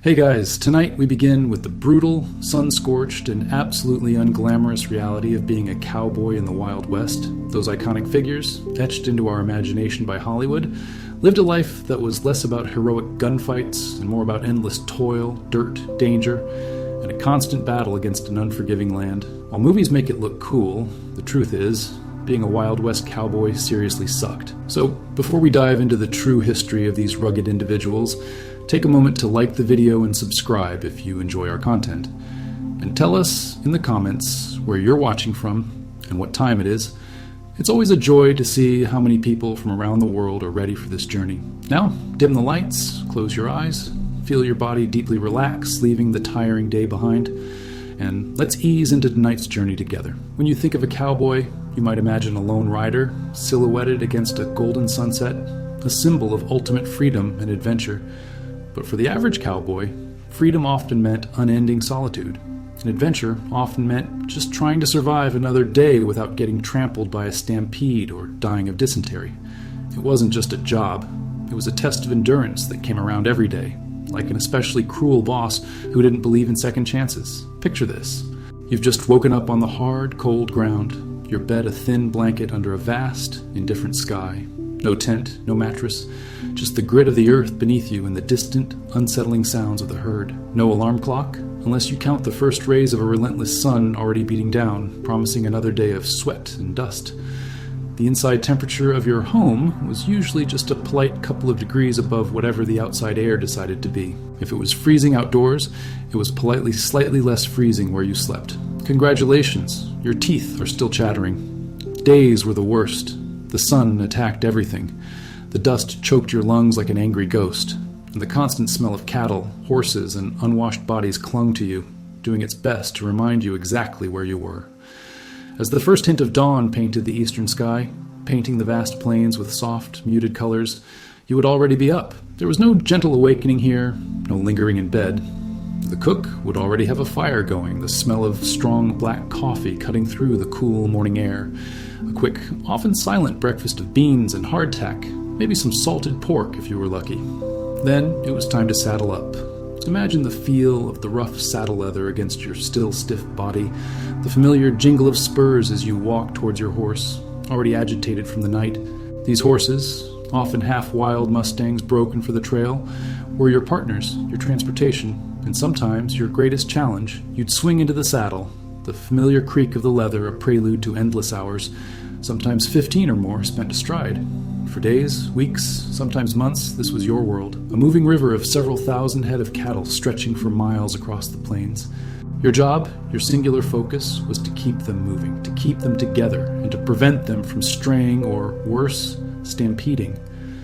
Hey guys, tonight we begin with the brutal, sun-scorched, and absolutely unglamorous reality of being a cowboy in the Wild West. Those iconic figures, etched into our imagination by Hollywood, lived a life that was less about heroic gunfights and more about endless toil, dirt, danger, and a constant battle against an unforgiving land. While movies make it look cool, the truth is, being a Wild West cowboy seriously sucked. So, before we dive into the true history of these rugged individuals, take a moment to like the video and subscribe if you enjoy our content. And tell us in the comments where you're watching from and what time it is. It's always a joy to see how many people from around the world are ready for this journey. Now, dim the lights, close your eyes, feel your body deeply relax, leaving the tiring day behind, and let's ease into tonight's journey together. When you think of a cowboy, you might imagine a lone rider, silhouetted against a golden sunset, a symbol of ultimate freedom and adventure. But for the average cowboy, freedom often meant unending solitude. And adventure often meant just trying to survive another day without getting trampled by a stampede or dying of dysentery. It wasn't just a job. It was a test of endurance that came around every day, like an especially cruel boss who didn't believe in second chances. Picture this. You've just woken up on the hard, cold ground, your bed a thin blanket under a vast, indifferent sky. No tent, no mattress, just the grit of the earth beneath you and the distant, unsettling sounds of the herd. No alarm clock, unless you count the first rays of a relentless sun already beating down, promising another day of sweat and dust. The inside temperature of your home was usually just a polite couple of degrees above whatever the outside air decided to be. If it was freezing outdoors, it was politely slightly less freezing where you slept. Congratulations, your teeth are still chattering. Days were the worst. The sun attacked everything. The dust choked your lungs like an angry ghost, and the constant smell of cattle, horses, and unwashed bodies clung to you, doing its best to remind you exactly where you were. As the first hint of dawn painted the eastern sky, painting the vast plains with soft, muted colors, you would already be up. There was no gentle awakening here, no lingering in bed. The cook would already have a fire going, the smell of strong black coffee cutting through the cool morning air. A quick, often silent breakfast of beans and hardtack, maybe some salted pork if you were lucky. Then it was time to saddle up. Imagine the feel of the rough saddle leather against your still stiff body, the familiar jingle of spurs as you walk towards your horse, already agitated from the night. These horses, often half-wild Mustangs broken for the trail, were your partners, your transportation, and sometimes your greatest challenge. You'd swing into the saddle, the familiar creak of the leather a prelude to endless hours, sometimes 15 or more spent astride. For days, weeks, sometimes months, this was your world, a moving river of several thousand head of cattle stretching for miles across the plains. Your job, your singular focus, was to keep them moving, to keep them together, and to prevent them from straying or, worse, stampeding.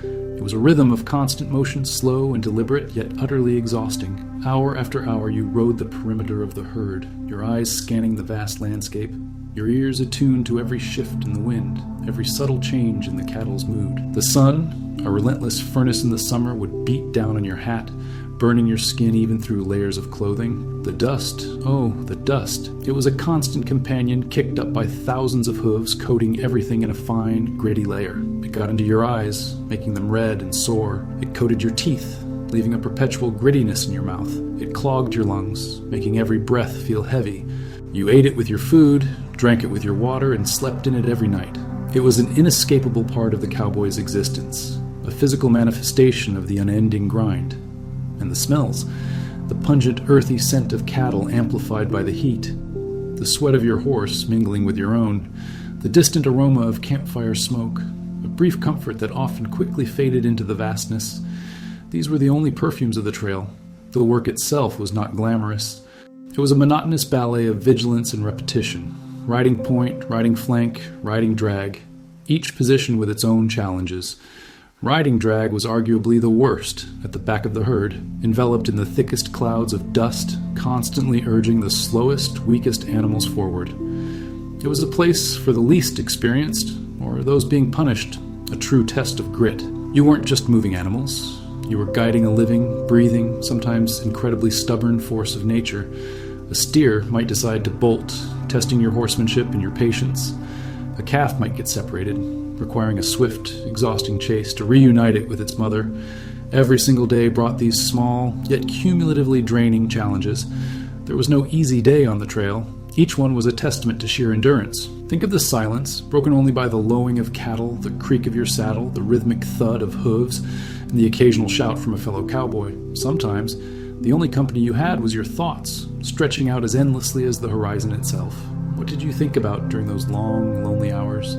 It was a rhythm of constant motion, slow and deliberate, yet utterly exhausting. Hour after hour you rode the perimeter of the herd, your eyes scanning the vast landscape, your ears attuned to every shift in the wind, every subtle change in the cattle's mood. The sun, a relentless furnace in the summer, would beat down on your hat, burning your skin even through layers of clothing. The dust, oh, the dust. It was a constant companion kicked up by thousands of hooves, coating everything in a fine, gritty layer. It got into your eyes, making them red and sore. It coated your teeth, leaving a perpetual grittiness in your mouth. It clogged your lungs, making every breath feel heavy. You ate it with your food, drank it with your water, and slept in it every night. It was an inescapable part of the cowboy's existence, a physical manifestation of the unending grind. And the smells, the pungent, earthy scent of cattle amplified by the heat, the sweat of your horse mingling with your own, the distant aroma of campfire smoke, a brief comfort that often quickly faded into the vastness. These were the only perfumes of the trail. The work itself was not glamorous. It was a monotonous ballet of vigilance and repetition. Riding point, riding flank, riding drag, each position with its own challenges. Riding drag was arguably the worst at the back of the herd, enveloped in the thickest clouds of dust, constantly urging the slowest, weakest animals forward. It was a place for the least experienced, or those being punished, a true test of grit. You weren't just moving animals. You were guiding a living, breathing, sometimes incredibly stubborn force of nature. A steer might decide to bolt, testing your horsemanship and your patience. A calf might get separated, requiring a swift, exhausting chase to reunite it with its mother. Every single day brought these small, yet cumulatively draining challenges. There was no easy day on the trail. Each one was a testament to sheer endurance. Think of the silence, broken only by the lowing of cattle, the creak of your saddle, the rhythmic thud of hooves, and the occasional shout from a fellow cowboy. Sometimes, the only company you had was your thoughts, stretching out as endlessly as the horizon itself. What did you think about during those long, lonely hours?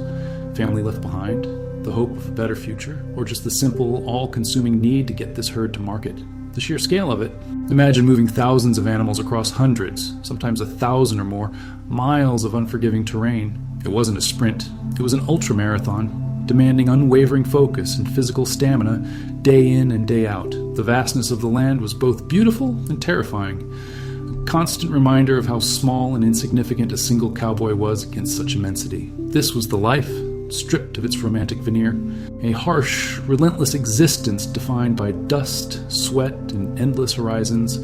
Family left behind? The hope of a better future? Or just the simple, all-consuming need to get this herd to market? The sheer scale of it. Imagine moving thousands of animals across hundreds, sometimes 1,000 or more, miles of unforgiving terrain. It wasn't a sprint. It was an ultramarathon, demanding unwavering focus and physical stamina day in and day out. The vastness of the land was both beautiful and terrifying. A constant reminder of how small and insignificant a single cowboy was against such immensity. This was the life, stripped of its romantic veneer, a harsh, relentless existence defined by dust, sweat, and endless horizons,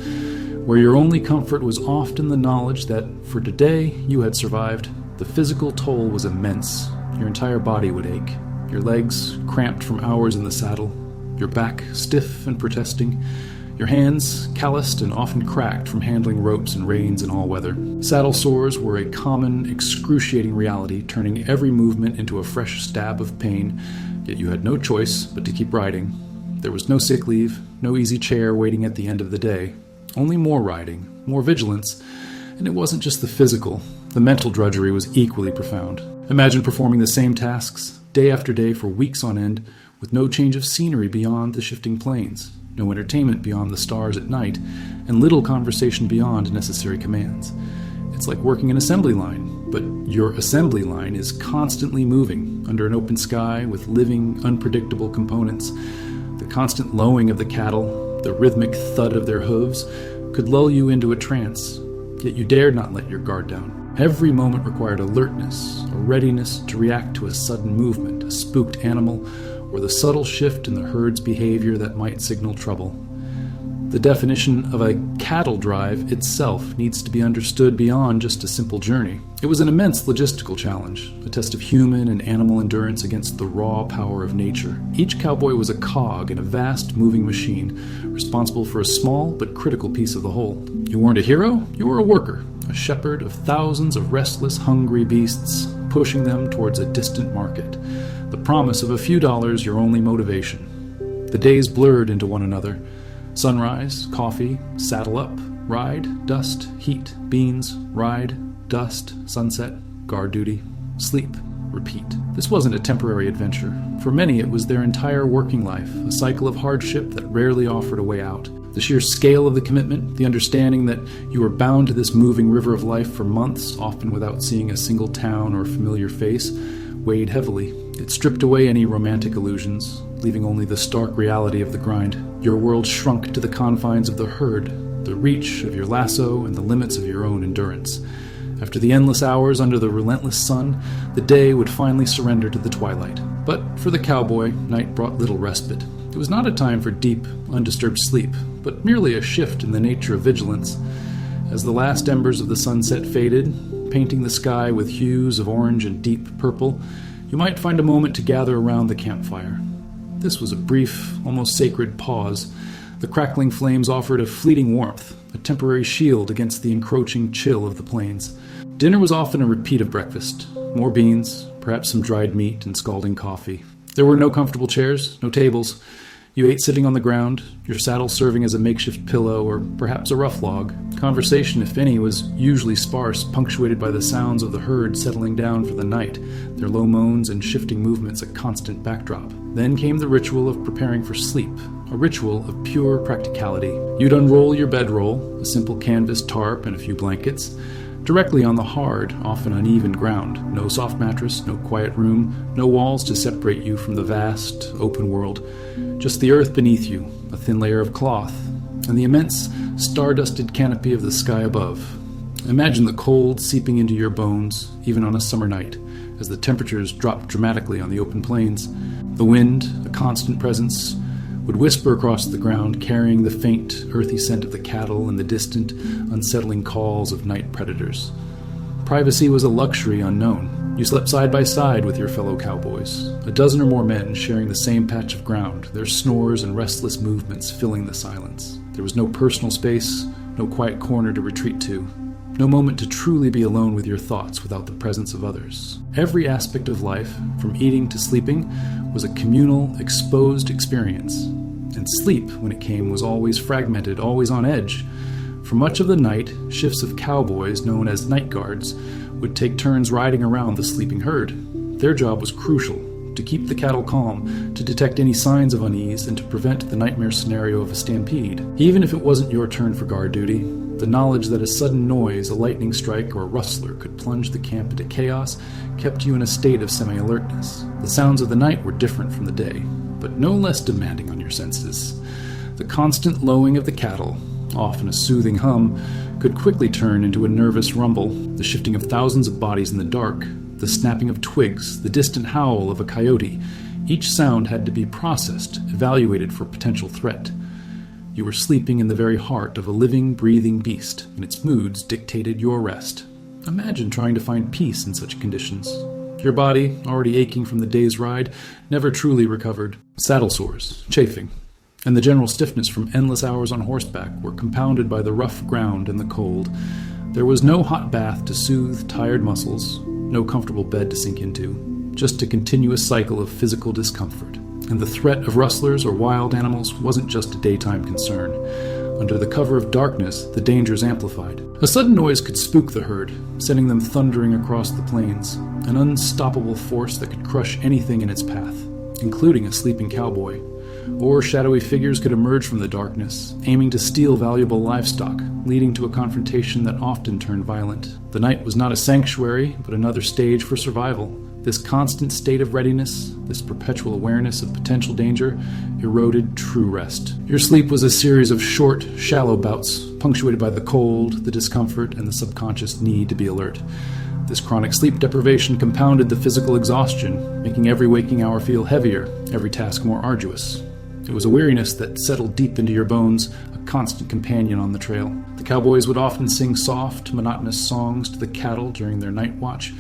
where your only comfort was often the knowledge that, for today, you had survived. The physical toll was immense. Your entire body would ache, your legs cramped from hours in the saddle, your back stiff and protesting, your hands calloused and often cracked from handling ropes and reins in all weather. Saddle sores were a common, excruciating reality, turning every movement into a fresh stab of pain, yet you had no choice but to keep riding. There was no sick leave, no easy chair waiting at the end of the day. Only more riding, more vigilance, and it wasn't just the physical. The mental drudgery was equally profound. Imagine performing the same tasks, day after day for weeks on end, with no change of scenery beyond the shifting plains. No entertainment beyond the stars at night, and little conversation beyond necessary commands. It's like working an assembly line, but your assembly line is constantly moving under an open sky with living, unpredictable components. The constant lowing of the cattle, the rhythmic thud of their hooves, could lull you into a trance, yet you dared not let your guard down. Every moment required alertness, a readiness to react to a sudden movement, a spooked animal, or the subtle shift in the herd's behavior that might signal trouble. The definition of a cattle drive itself needs to be understood beyond just a simple journey. It was an immense logistical challenge, a test of human and animal endurance against the raw power of nature. Each cowboy was a cog in a vast moving machine, responsible for a small but critical piece of the whole. You weren't a hero, you were a worker, a shepherd of thousands of restless, hungry beasts, pushing them towards a distant market. The promise of a few dollars your only motivation. The days blurred into one another. Sunrise, coffee, saddle up, ride, dust, heat, beans, ride, dust, sunset, guard duty, sleep, repeat. This wasn't a temporary adventure. For many, it was their entire working life, a cycle of hardship that rarely offered a way out. The sheer scale of the commitment, the understanding that you were bound to this moving river of life for months, often without seeing a single town or familiar face, weighed heavily. It stripped away any romantic illusions, leaving only the stark reality of the grind. Your world shrunk to the confines of the herd, the reach of your lasso, and the limits of your own endurance. After the endless hours under the relentless sun, the day would finally surrender to the twilight. But for the cowboy, night brought little respite. It was not a time for deep, undisturbed sleep, but merely a shift in the nature of vigilance. As the last embers of the sunset faded, painting the sky with hues of orange and deep purple, you might find a moment to gather around the campfire. This was a brief, almost sacred pause. The crackling flames offered a fleeting warmth, a temporary shield against the encroaching chill of the plains. Dinner was often a repeat of breakfast. More beans, perhaps some dried meat and scalding coffee. There were no comfortable chairs, no tables. You ate sitting on the ground, your saddle serving as a makeshift pillow or perhaps a rough log. Conversation, if any, was usually sparse, punctuated by the sounds of the herd settling down for the night, their low moans and shifting movements a constant backdrop. Then came the ritual of preparing for sleep, a ritual of pure practicality. You'd unroll your bedroll, a simple canvas tarp and a few blankets, directly on the hard, often uneven ground. No soft mattress, no quiet room, no walls to separate you from the vast, open world. Just the earth beneath you, a thin layer of cloth, and the immense, star-dusted canopy of the sky above. Imagine the cold seeping into your bones, even on a summer night, as the temperatures dropped dramatically on the open plains. The wind, a constant presence, would whisper across the ground, carrying the faint, earthy scent of the cattle and the distant, unsettling calls of night predators. Privacy was a luxury unknown. You slept side by side with your fellow cowboys, a dozen or more men sharing the same patch of ground, their snores and restless movements filling the silence. There was no personal space, no quiet corner to retreat to, no moment to truly be alone with your thoughts without the presence of others. Every aspect of life, from eating to sleeping, was a communal, exposed experience. And sleep, when it came, was always fragmented, always on edge. For much of the night, shifts of cowboys, known as night guards, would take turns riding around the sleeping herd. Their job was crucial, to keep the cattle calm, to detect any signs of unease, and to prevent the nightmare scenario of a stampede. Even if it wasn't your turn for guard duty, the knowledge that a sudden noise, a lightning strike, or a rustler could plunge the camp into chaos kept you in a state of semi-alertness. The sounds of the night were different from the day, but no less demanding on your senses. The constant lowing of the cattle, often a soothing hum, could quickly turn into a nervous rumble, the shifting of thousands of bodies in the dark, the snapping of twigs, the distant howl of a coyote. Each sound had to be processed, evaluated for potential threat. You were sleeping in the very heart of a living, breathing beast, and its moods dictated your rest. Imagine trying to find peace in such conditions. Your body, already aching from the day's ride, never truly recovered. Saddle sores, chafing, and the general stiffness from endless hours on horseback were compounded by the rough ground and the cold. There was no hot bath to soothe tired muscles, no comfortable bed to sink into, just a continuous cycle of physical discomfort. And the threat of rustlers or wild animals wasn't just a daytime concern. Under the cover of darkness, the dangers amplified. A sudden noise could spook the herd, sending them thundering across the plains, an unstoppable force that could crush anything in its path, including a sleeping cowboy. Or shadowy figures could emerge from the darkness, aiming to steal valuable livestock, leading to a confrontation that often turned violent. The night was not a sanctuary, but another stage for survival. This constant state of readiness, this perpetual awareness of potential danger, eroded true rest. Your sleep was a series of short, shallow bouts, punctuated by the cold, the discomfort, and the subconscious need to be alert. This chronic sleep deprivation compounded the physical exhaustion, making every waking hour feel heavier, every task more arduous. It was a weariness that settled deep into your bones, a constant companion on the trail. The cowboys would often sing soft, monotonous songs to the cattle during their night watch,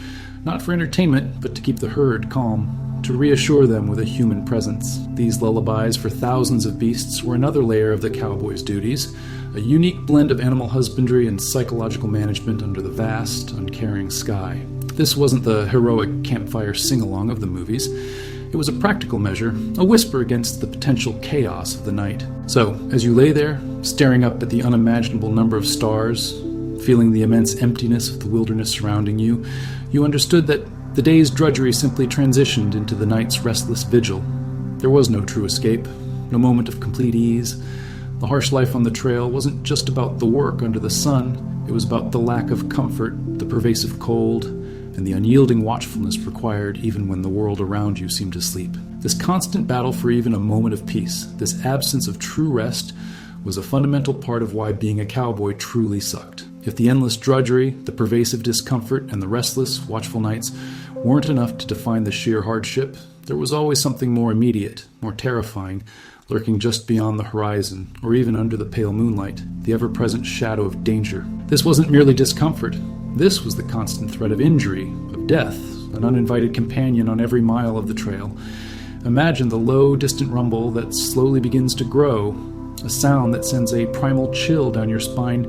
not for entertainment, but to keep the herd calm, to reassure them with a human presence. These lullabies for thousands of beasts were another layer of the cowboys' duties, a unique blend of animal husbandry and psychological management under the vast, uncaring sky. This wasn't the heroic campfire sing-along of the movies. It was a practical measure, a whisper against the potential chaos of the night. So, as you lay there, staring up at the unimaginable number of stars, feeling the immense emptiness of the wilderness surrounding you, you understood that the day's drudgery simply transitioned into the night's restless vigil. There was no true escape, no moment of complete ease. The harsh life on the trail wasn't just about the work under the sun. It was about the lack of comfort, the pervasive cold, and the unyielding watchfulness required even when the world around you seemed to sleep. This constant battle for even a moment of peace, this absence of true rest, was a fundamental part of why being a cowboy truly sucked. If the endless drudgery, the pervasive discomfort, and the restless, watchful nights weren't enough to define the sheer hardship, there was always something more immediate, more terrifying, lurking just beyond the horizon, or even under the pale moonlight, the ever-present shadow of danger. This wasn't merely discomfort. This was the constant threat of injury, of death, an uninvited companion on every mile of the trail. Imagine the low, distant rumble that slowly begins to grow, a sound that sends a primal chill down your spine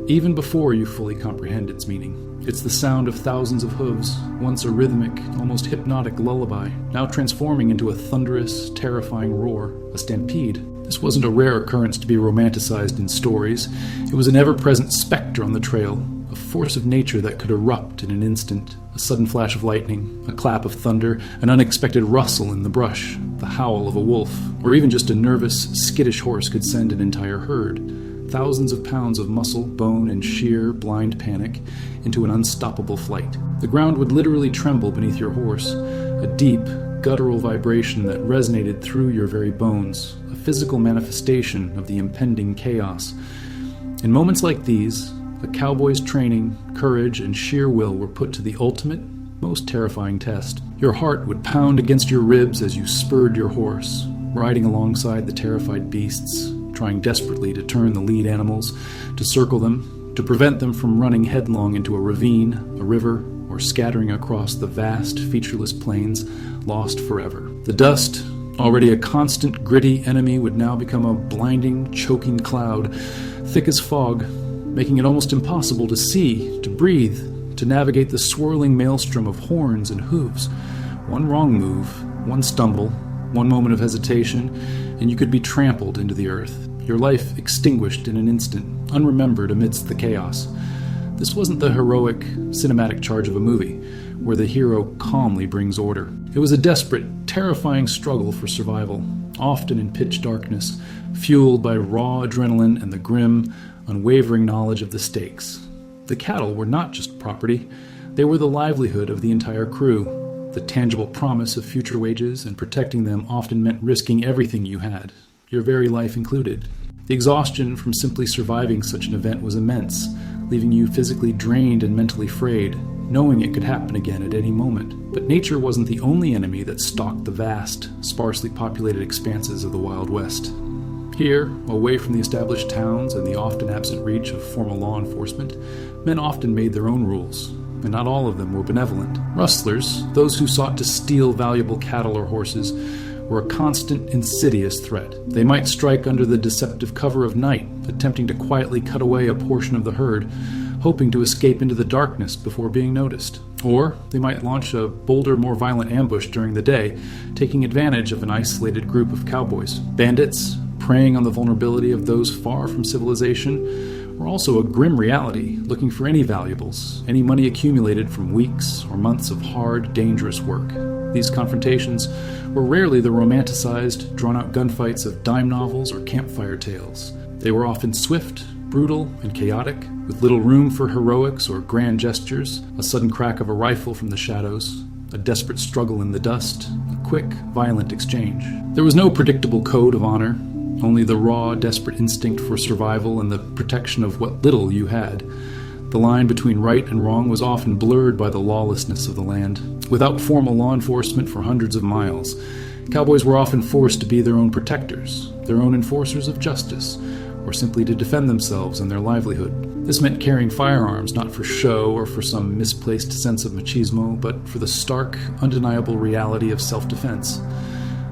even before you fully comprehend its meaning. It's the sound of thousands of hooves, once a rhythmic, almost hypnotic lullaby, now transforming into a thunderous, terrifying roar, a stampede. This wasn't a rare occurrence to be romanticized in stories. It was an ever-present specter on the trail, a force of nature that could erupt in an instant, a sudden flash of lightning, a clap of thunder, an unexpected rustle in the brush, the howl of a wolf, or even just a nervous, skittish horse could send an entire herd, thousands of pounds of muscle, bone, and sheer, blind panic, into an unstoppable flight. The ground would literally tremble beneath your horse, a deep, guttural vibration that resonated through your very bones, a physical manifestation of the impending chaos. In moments like these, a cowboy's training, courage, and sheer will were put to the ultimate, most terrifying test. Your heart would pound against your ribs as you spurred your horse, riding alongside the terrified beasts, trying desperately to turn the lead animals, to circle them, to prevent them from running headlong into a ravine, a river, or scattering across the vast, featureless plains, lost forever. The dust, already a constant, gritty enemy, would now become a blinding, choking cloud, thick as fog, making it almost impossible to see, to breathe, to navigate the swirling maelstrom of horns and hooves. One wrong move, one stumble, one moment of hesitation, and you could be trampled into the earth, your life extinguished in an instant, unremembered amidst the chaos. This wasn't the heroic, cinematic charge of a movie, where the hero calmly brings order. It was a desperate, terrifying struggle for survival, often in pitch darkness, fueled by raw adrenaline and the grim, unwavering knowledge of the stakes. The cattle were not just property, they were the livelihood of the entire crew. The tangible promise of future wages and protecting them often meant risking everything you had, your very life included. The exhaustion from simply surviving such an event was immense, leaving you physically drained and mentally frayed, knowing it could happen again at any moment. But nature wasn't the only enemy that stalked the vast, sparsely populated expanses of the Wild West. Here, away from the established towns and the often absent reach of formal law enforcement, men often made their own rules, and not all of them were benevolent. Rustlers, those who sought to steal valuable cattle or horses, were a constant, insidious threat. They might strike under the deceptive cover of night, attempting to quietly cut away a portion of the herd, hoping to escape into the darkness before being noticed. Or they might launch a bolder, more violent ambush during the day, taking advantage of an isolated group of cowboys. Bandits, preying on the vulnerability of those far from civilization, were also a grim reality, looking for any valuables, any money accumulated from weeks or months of hard, dangerous work. These confrontations were rarely the romanticized, drawn-out gunfights of dime novels or campfire tales. They were often swift, brutal, and chaotic, with little room for heroics or grand gestures, a sudden crack of a rifle from the shadows, a desperate struggle in the dust, a quick, violent exchange. There was no predictable code of honor, only the raw, desperate instinct for survival and the protection of what little you had. The line between right and wrong was often blurred by the lawlessness of the land. Without formal law enforcement for hundreds of miles, cowboys were often forced to be their own protectors, their own enforcers of justice, or simply to defend themselves and their livelihood. This meant carrying firearms not for show or for some misplaced sense of machismo, but for the stark, undeniable reality of self-defense.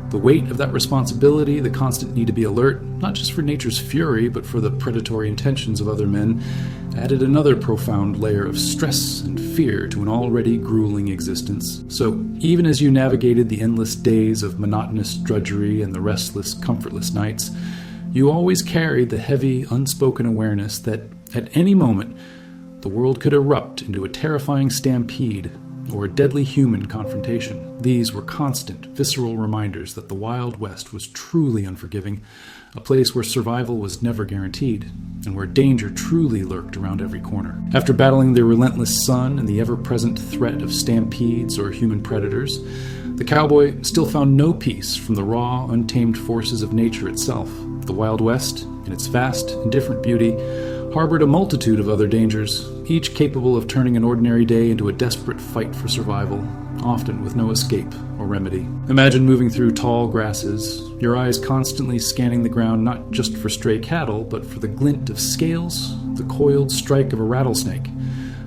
The weight of that responsibility, the constant need to be alert, not just for nature's fury, but for the predatory intentions of other men, added another profound layer of stress and fear to an already grueling existence. So, even as you navigated the endless days of monotonous drudgery and the restless, comfortless nights, you always carried the heavy, unspoken awareness that, at any moment, the world could erupt into a terrifying stampede or a deadly human confrontation. These were constant, visceral reminders that the Wild West was truly unforgiving, a place where survival was never guaranteed, and where danger truly lurked around every corner. After battling the relentless sun and the ever-present threat of stampedes or human predators, the cowboy still found no peace from the raw, untamed forces of nature itself. The Wild West, in its vast and different beauty, harbored a multitude of other dangers, each capable of turning an ordinary day into a desperate fight for survival, often with no escape or remedy. Imagine moving through tall grasses, your eyes constantly scanning the ground not just for stray cattle, but for the glint of scales, the coiled strike of a rattlesnake.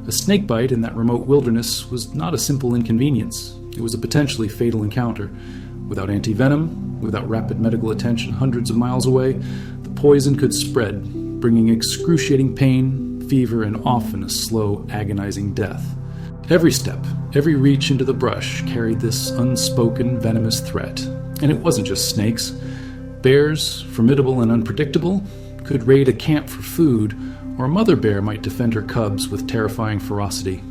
A snakebite in that remote wilderness was not a simple inconvenience. It was a potentially fatal encounter. Without anti-venom, without rapid medical attention hundreds of miles away, the poison could spread, bringing excruciating pain, fever, and often a slow, agonizing death. Every step, every reach into the brush carried this unspoken, venomous threat. And it wasn't just snakes. Bears, formidable and unpredictable, could raid a camp for food, or a mother bear might defend her cubs with terrifying ferocity.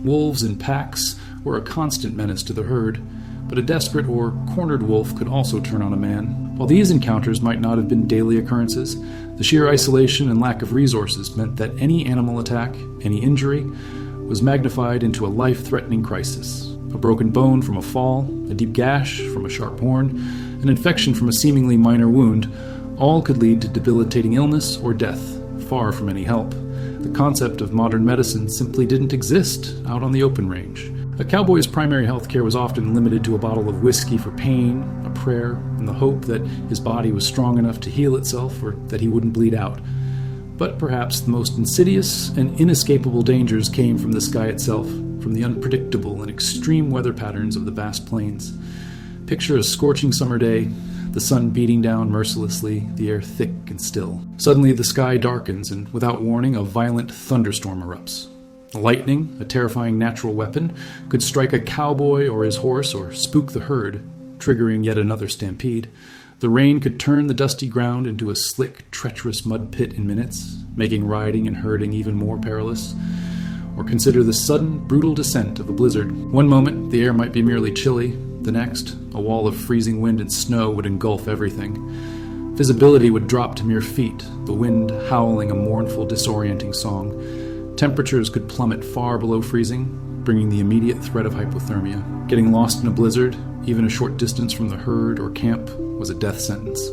Wolves in packs were a constant menace to the herd, but a desperate or cornered wolf could also turn on a man. While these encounters might not have been daily occurrences, the sheer isolation and lack of resources meant that any animal attack, any injury, was magnified into a life-threatening crisis. A broken bone from a fall, a deep gash from a sharp horn, an infection from a seemingly minor wound, all could lead to debilitating illness or death, far from any help. The concept of modern medicine simply didn't exist out on the open range. A cowboy's primary health care was often limited to a bottle of whiskey for pain, a prayer, and the hope that his body was strong enough to heal itself or that he wouldn't bleed out. But perhaps the most insidious and inescapable dangers came from the sky itself, from from the unpredictable and extreme weather patterns of the vast plains. Picture a scorching summer day, the sun beating down mercilessly, the air thick and still. Suddenly the sky darkens, and without warning, a violent thunderstorm erupts. Lightning, a terrifying natural weapon, could strike a cowboy or his horse or spook the herd, triggering yet another stampede. The rain could turn the dusty ground into a slick, treacherous mud pit in minutes, making riding and herding even more perilous. Or consider the sudden, brutal descent of a blizzard. One moment, the air might be merely chilly. The next, a wall of freezing wind and snow would engulf everything. Visibility would drop to mere feet, the wind howling a mournful, disorienting song. Temperatures could plummet far below freezing, bringing the immediate threat of hypothermia. Getting lost in a blizzard, even a short distance from the herd or camp, was a death sentence.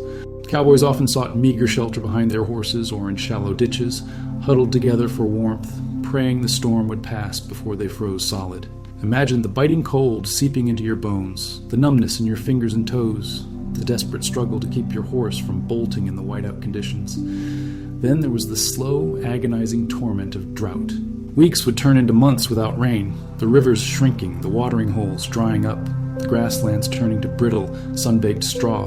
Cowboys often sought meager shelter behind their horses or in shallow ditches, huddled together for warmth, praying the storm would pass before they froze solid. Imagine the biting cold seeping into your bones, the numbness in your fingers and toes, the desperate struggle to keep your horse from bolting in the whiteout conditions. Then there was the slow, agonizing torment of drought. Weeks would turn into months without rain, the rivers shrinking, the watering holes drying up, the grasslands turning to brittle, sun-baked straw.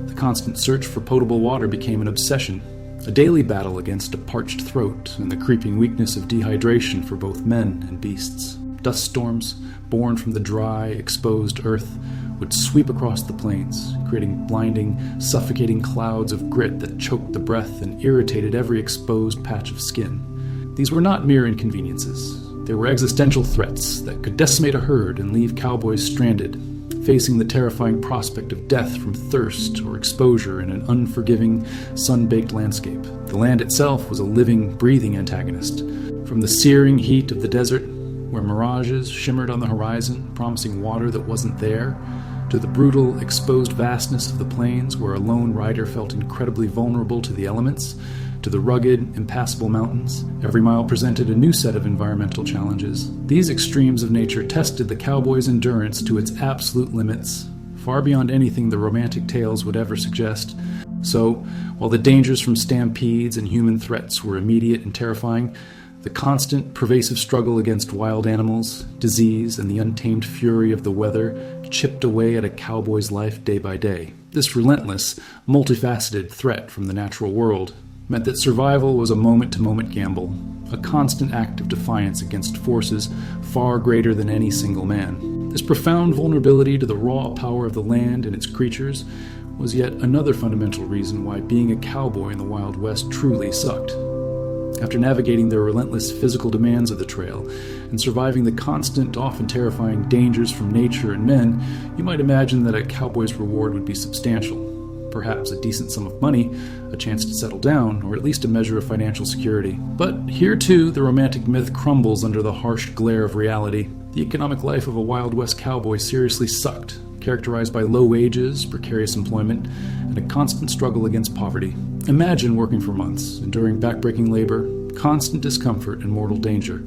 The constant search for potable water became an obsession, a daily battle against a parched throat and the creeping weakness of dehydration for both men and beasts. Dust storms, born from the dry, exposed earth, would sweep across the plains, creating blinding, suffocating clouds of grit that choked the breath and irritated every exposed patch of skin. These were not mere inconveniences. They were existential threats that could decimate a herd and leave cowboys stranded, facing the terrifying prospect of death from thirst or exposure in an unforgiving, sun-baked landscape. The land itself was a living, breathing antagonist. From the searing heat of the desert, where mirages shimmered on the horizon, promising water that wasn't there, to the brutal, exposed vastness of the plains, where a lone rider felt incredibly vulnerable to the elements, to the rugged, impassable mountains. Every mile presented a new set of environmental challenges. These extremes of nature tested the cowboy's endurance to its absolute limits, far beyond anything the romantic tales would ever suggest. So, while the dangers from stampedes and human threats were immediate and terrifying, the constant, pervasive struggle against wild animals, disease, and the untamed fury of the weather chipped away at a cowboy's life day by day. This relentless, multifaceted threat from the natural world meant that survival was a moment-to-moment gamble, a constant act of defiance against forces far greater than any single man. This profound vulnerability to the raw power of the land and its creatures was yet another fundamental reason why being a cowboy in the Wild West truly sucked. After navigating the relentless physical demands of the trail and surviving the constant, often terrifying dangers from nature and men, you might imagine that a cowboy's reward would be substantial. Perhaps a decent sum of money, a chance to settle down, or at least a measure of financial security. But here too, the romantic myth crumbles under the harsh glare of reality. The economic life of a Wild West cowboy seriously sucked, characterized by low wages, precarious employment, and a constant struggle against poverty. Imagine working for months, enduring backbreaking labor, constant discomfort, and mortal danger,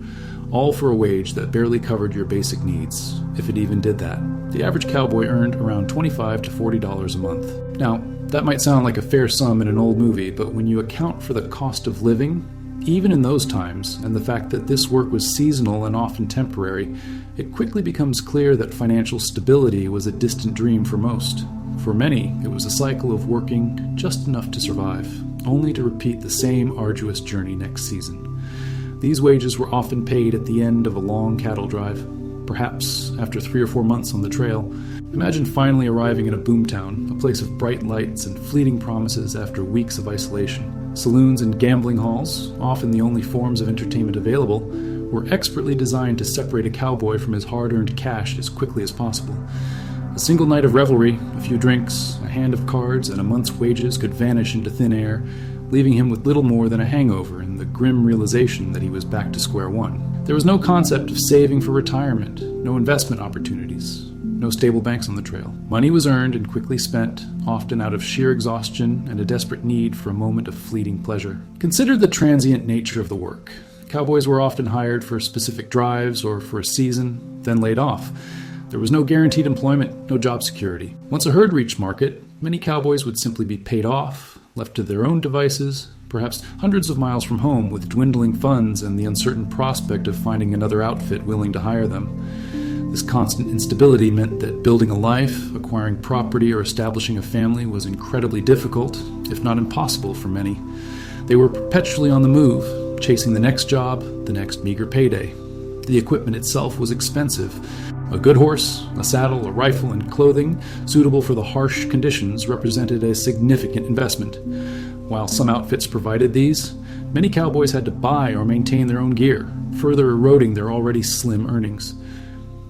all for a wage that barely covered your basic needs, if it even did that. The average cowboy earned around $25 to $40 a month. Now, that might sound like a fair sum in an old movie, but when you account for the cost of living, even in those times, and the fact that this work was seasonal and often temporary, it quickly becomes clear that financial stability was a distant dream for most. For many, it was a cycle of working just enough to survive, only to repeat the same arduous journey next season. These wages were often paid at the end of a long cattle drive, perhaps after 3 or 4 months on the trail. Imagine finally arriving in a boomtown, a place of bright lights and fleeting promises after weeks of isolation. Saloons and gambling halls, often the only forms of entertainment available, were expertly designed to separate a cowboy from his hard-earned cash as quickly as possible. A single night of revelry, a few drinks, a hand of cards, and a month's wages could vanish into thin air, leaving him with little more than a hangover and the grim realization that he was back to square one. There was no concept of saving for retirement, no investment opportunities, no stable banks on the trail. Money was earned and quickly spent, often out of sheer exhaustion and a desperate need for a moment of fleeting pleasure. Consider the transient nature of the work. Cowboys were often hired for specific drives or for a season, then laid off. There was no guaranteed employment, no job security. Once a herd reached market, many cowboys would simply be paid off, left to their own devices, perhaps hundreds of miles from home with dwindling funds and the uncertain prospect of finding another outfit willing to hire them. This constant instability meant that building a life, acquiring property, or establishing a family was incredibly difficult, if not impossible for many. They were perpetually on the move, chasing the next job, the next meager payday. The equipment itself was expensive. A good horse, a saddle, a rifle, and clothing suitable for the harsh conditions represented a significant investment. While some outfits provided these, many cowboys had to buy or maintain their own gear, further eroding their already slim earnings.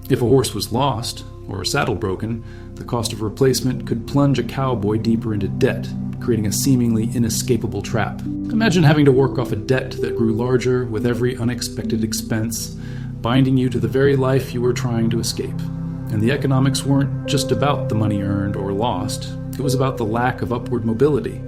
If a horse was lost, or a saddle broken, the cost of replacement could plunge a cowboy deeper into debt, creating a seemingly inescapable trap. Imagine having to work off a debt that grew larger with every unexpected expense, binding you to the very life you were trying to escape. And the economics weren't just about the money earned or lost, it was about the lack of upward mobility.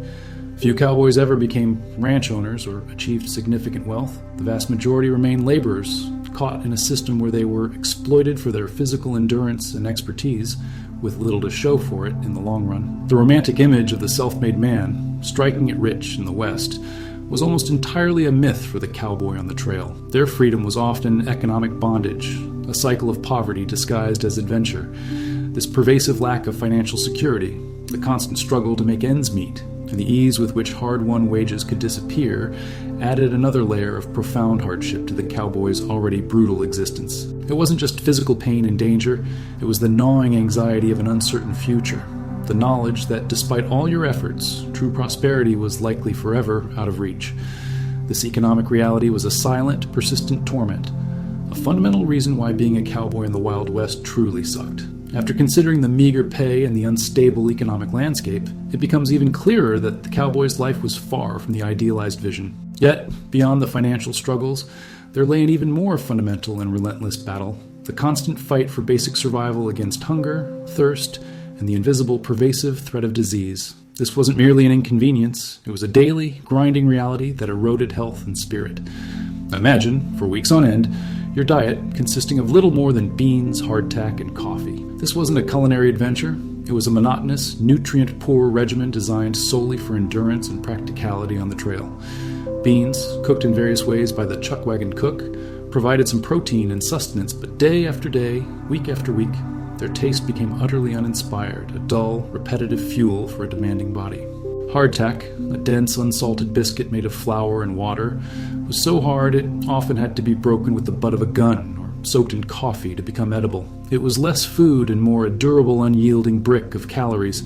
Few cowboys ever became ranch owners or achieved significant wealth. The vast majority remained laborers, caught in a system where they were exploited for their physical endurance and expertise, with little to show for it in the long run. The romantic image of the self-made man, striking it rich in the West, was almost entirely a myth for the cowboy on the trail. Their freedom was often economic bondage, a cycle of poverty disguised as adventure. This pervasive lack of financial security, the constant struggle to make ends meet, and the ease with which hard-won wages could disappear added another layer of profound hardship to the cowboy's already brutal existence. It wasn't just physical pain and danger, it was the gnawing anxiety of an uncertain future, the knowledge that despite all your efforts, true prosperity was likely forever out of reach. This economic reality was a silent, persistent torment, a fundamental reason why being a cowboy in the Wild West truly sucked. After considering the meager pay and the unstable economic landscape, it becomes even clearer that the cowboy's life was far from the idealized vision. Yet, beyond the financial struggles, there lay an even more fundamental and relentless battle, the constant fight for basic survival against hunger, thirst, and the invisible, pervasive threat of disease. This wasn't merely an inconvenience, it was a daily, grinding reality that eroded health and spirit. Imagine, for weeks on end, your diet consisting of little more than beans, hardtack, and coffee. This wasn't a culinary adventure. It was a monotonous, nutrient-poor regimen designed solely for endurance and practicality on the trail. Beans, cooked in various ways by the chuck wagon cook, provided some protein and sustenance, but day after day, week after week, their taste became utterly uninspired, a dull, repetitive fuel for a demanding body. Hardtack, a dense, unsalted biscuit made of flour and water, was so hard it often had to be broken with the butt of a gun or soaked in coffee to become edible. It was less food and more a durable, unyielding brick of calories.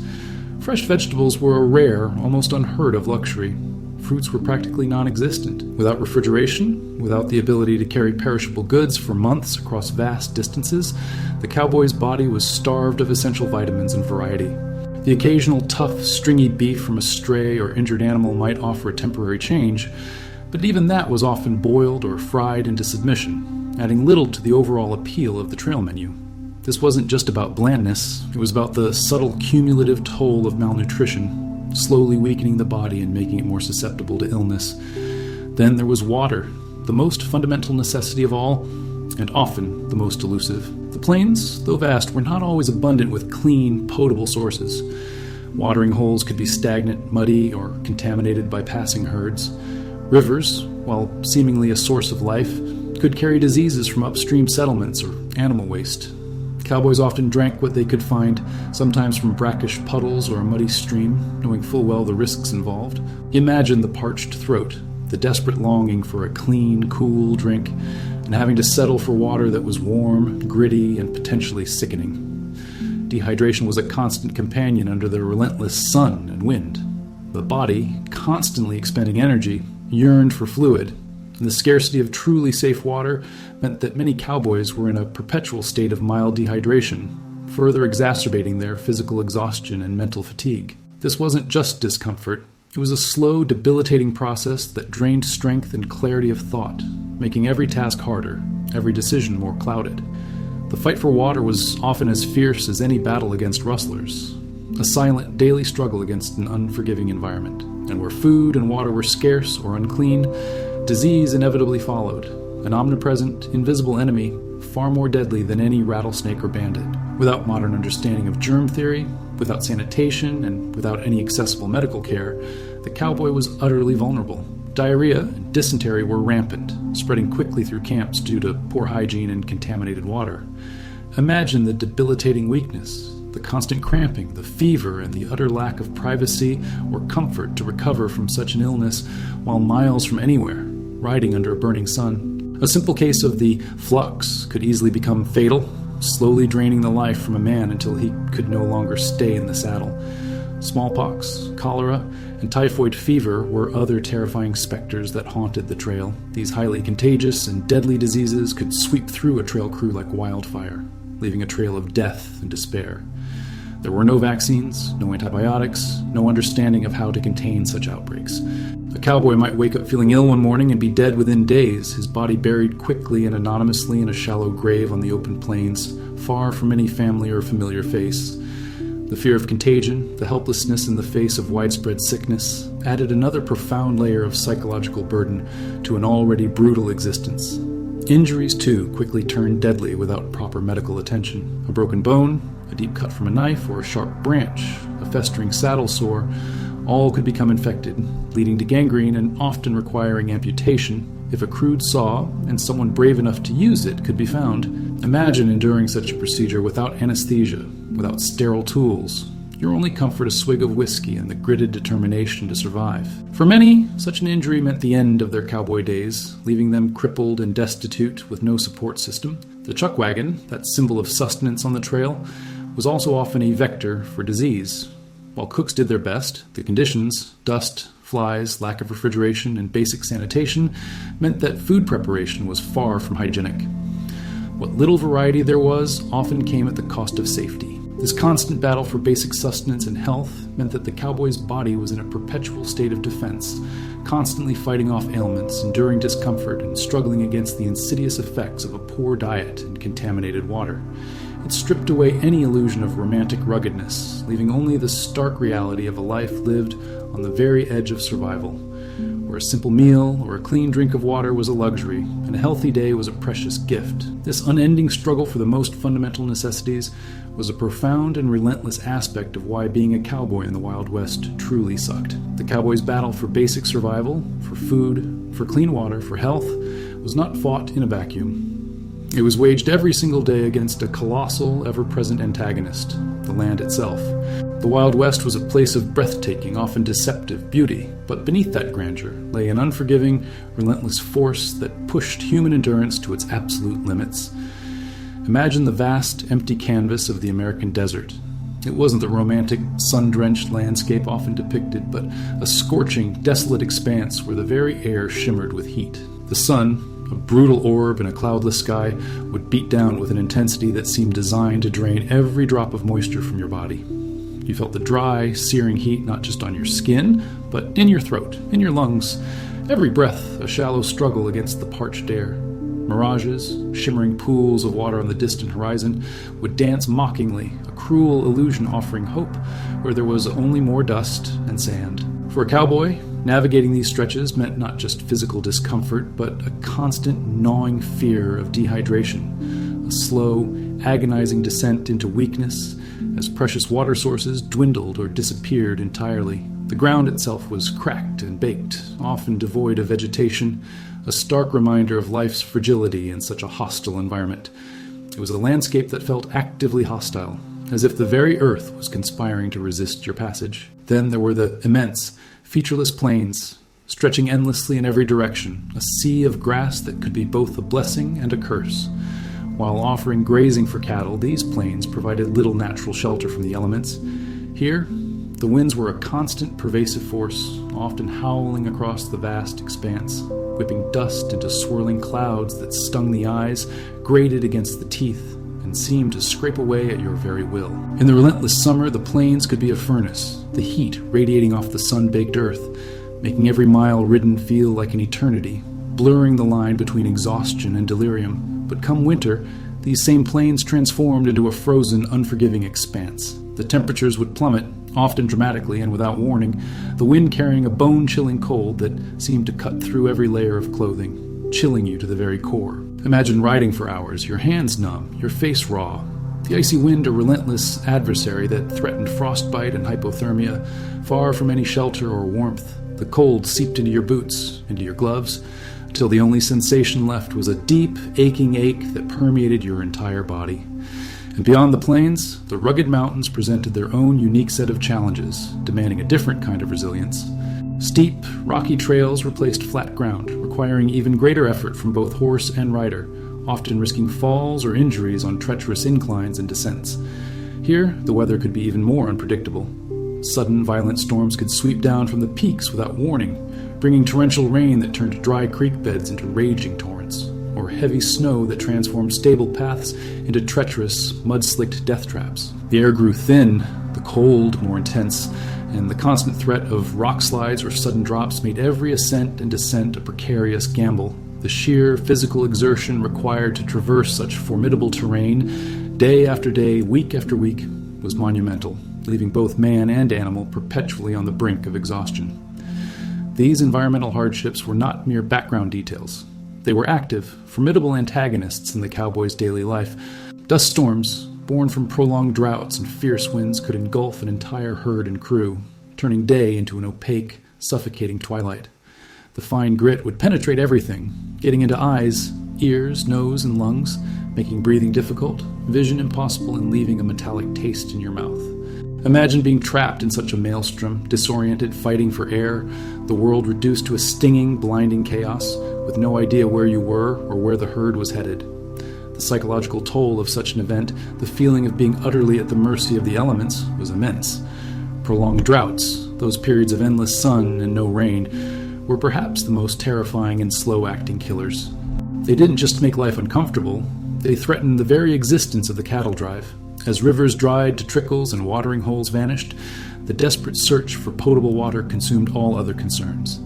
Fresh vegetables were a rare, almost unheard of luxury. Fruits were practically non-existent. Without refrigeration, without the ability to carry perishable goods for months across vast distances, the cowboy's body was starved of essential vitamins and variety. The occasional tough, stringy beef from a stray or injured animal might offer a temporary change, but even that was often boiled or fried into submission, adding little to the overall appeal of the trail menu. This wasn't just about blandness, it was about the subtle cumulative toll of malnutrition, slowly weakening the body and making it more susceptible to illness. Then there was water, the most fundamental necessity of all, and often the most elusive. The plains, though vast, were not always abundant with clean, potable sources. Watering holes could be stagnant, muddy, or contaminated by passing herds. Rivers, while seemingly a source of life, could carry diseases from upstream settlements or animal waste. Cowboys often drank what they could find, sometimes from brackish puddles or a muddy stream, knowing full well the risks involved. Imagine the parched throat, the desperate longing for a clean, cool drink, and having to settle for water that was warm, gritty, and potentially sickening. Dehydration was a constant companion under the relentless sun and wind. The body, constantly expending energy, yearned for fluid, and the scarcity of truly safe water meant that many cowboys were in a perpetual state of mild dehydration, further exacerbating their physical exhaustion and mental fatigue. This wasn't just discomfort. It was a slow, debilitating process that drained strength and clarity of thought, making every task harder, every decision more clouded. The fight for water was often as fierce as any battle against rustlers, a silent, daily struggle against an unforgiving environment. And where food and water were scarce or unclean, disease inevitably followed, an omnipresent, invisible enemy far more deadly than any rattlesnake or bandit. Without modern understanding of germ theory, without sanitation, and without any accessible medical care, the cowboy was utterly vulnerable. Diarrhea and dysentery were rampant, spreading quickly through camps due to poor hygiene and contaminated water. Imagine the debilitating weakness, the constant cramping, the fever, and the utter lack of privacy or comfort to recover from such an illness while miles from anywhere, riding under a burning sun. A simple case of the flux could easily become fatal, slowly draining the life from a man until he could no longer stay in the saddle. Smallpox, cholera, and typhoid fever were other terrifying specters that haunted the trail. These highly contagious and deadly diseases could sweep through a trail crew like wildfire, leaving a trail of death and despair. There were no vaccines, no antibiotics, no understanding of how to contain such outbreaks. A cowboy might wake up feeling ill one morning and be dead within days, his body buried quickly and anonymously in a shallow grave on the open plains, far from any family or familiar face. The fear of contagion, the helplessness in the face of widespread sickness, added another profound layer of psychological burden to an already brutal existence. Injuries, too, quickly turned deadly without proper medical attention. A broken bone, a deep cut from a knife, or a sharp branch, a festering saddle sore, all could become infected, leading to gangrene and often requiring amputation if a crude saw and someone brave enough to use it could be found. Imagine enduring such a procedure without anesthesia, without sterile tools. Your only comfort a swig of whiskey and the gritted determination to survive. For many, such an injury meant the end of their cowboy days, leaving them crippled and destitute with no support system. The chuck wagon, that symbol of sustenance on the trail, was also often a vector for disease. While cooks did their best, the conditions, dust, flies, lack of refrigeration, and basic sanitation meant that food preparation was far from hygienic. What little variety there was often came at the cost of safety. This constant battle for basic sustenance and health meant that the cowboy's body was in a perpetual state of defense, constantly fighting off ailments, enduring discomfort, and struggling against the insidious effects of a poor diet and contaminated water. It stripped away any illusion of romantic ruggedness, leaving only the stark reality of a life lived on the very edge of survival, where a simple meal or a clean drink of water was a luxury, and a healthy day was a precious gift. This unending struggle for the most fundamental necessities was a profound and relentless aspect of why being a cowboy in the Wild West truly sucked. The cowboy's battle for basic survival, for food, for clean water, for health, was not fought in a vacuum. It was waged every single day against a colossal, ever-present antagonist, the land itself. The Wild West was a place of breathtaking, often deceptive beauty, but beneath that grandeur lay an unforgiving, relentless force that pushed human endurance to its absolute limits. Imagine the vast, empty canvas of the American desert. It wasn't the romantic, sun-drenched landscape often depicted, but a scorching, desolate expanse where the very air shimmered with heat. The sun, a brutal orb in a cloudless sky, would beat down with an intensity that seemed designed to drain every drop of moisture from your body. You felt the dry, searing heat not just on your skin, but in your throat, in your lungs. Every breath a shallow struggle against the parched air. Mirages, shimmering pools of water on the distant horizon, would dance mockingly, a cruel illusion offering hope where there was only more dust and sand. For a cowboy, navigating these stretches meant not just physical discomfort, but a constant gnawing fear of dehydration, a slow, agonizing descent into weakness as precious water sources dwindled or disappeared entirely. The ground itself was cracked and baked, often devoid of vegetation, a stark reminder of life's fragility in such a hostile environment. It was a landscape that felt actively hostile, as if the very earth was conspiring to resist your passage. Then there were the immense, featureless plains, stretching endlessly in every direction, a sea of grass that could be both a blessing and a curse. While offering grazing for cattle, these plains provided little natural shelter from the elements. Here, the winds were a constant, pervasive force, often howling across the vast expanse, whipping dust into swirling clouds that stung the eyes, grated against the teeth, and seemed to scrape away at your very will. In the relentless summer, the plains could be a furnace, the heat radiating off the sun-baked earth, making every mile ridden feel like an eternity, blurring the line between exhaustion and delirium. But come winter, these same plains transformed into a frozen, unforgiving expanse. The temperatures would plummet, often dramatically and without warning, the wind carrying a bone-chilling cold that seemed to cut through every layer of clothing, chilling you to the very core. Imagine riding for hours, your hands numb, your face raw, The icy wind, a relentless adversary that threatened frostbite and hypothermia, far from any shelter or warmth. The cold seeped into your boots, into your gloves, until the only sensation left was a deep, aching ache that permeated your entire body. And beyond the plains, the rugged mountains presented their own unique set of challenges, demanding a different kind of resilience. Steep, rocky trails replaced flat ground, requiring even greater effort from both horse and rider, often risking falls or injuries on treacherous inclines and descents. Here, the weather could be even more unpredictable. Sudden, violent storms could sweep down from the peaks without warning, bringing torrential rain that turned dry creek beds into raging torrents, or heavy snow that transformed stable paths into treacherous, mud-slicked death traps. The air grew thin, the cold more intense, and the constant threat of rock slides or sudden drops made every ascent and descent a precarious gamble. The sheer physical exertion required to traverse such formidable terrain, day after day, week after week, was monumental, leaving both man and animal perpetually on the brink of exhaustion. These environmental hardships were not mere background details. They were active, formidable antagonists in the cowboy's daily life. Dust storms, born from prolonged droughts and fierce winds, could engulf an entire herd and crew, turning day into an opaque, suffocating twilight. The fine grit would penetrate everything, getting into eyes, ears, nose, and lungs, making breathing difficult, vision impossible, and leaving a metallic taste in your mouth. Imagine being trapped in such a maelstrom, disoriented, fighting for air, the world reduced to a stinging, blinding chaos, with no idea where you were or where the herd was headed. The psychological toll of such an event, the feeling of being utterly at the mercy of the elements, was immense. Prolonged droughts, those periods of endless sun and no rain, were perhaps the most terrifying and slow-acting killers. They didn't just make life uncomfortable, they threatened the very existence of the cattle drive. As rivers dried to trickles and watering holes vanished, the desperate search for potable water consumed all other concerns.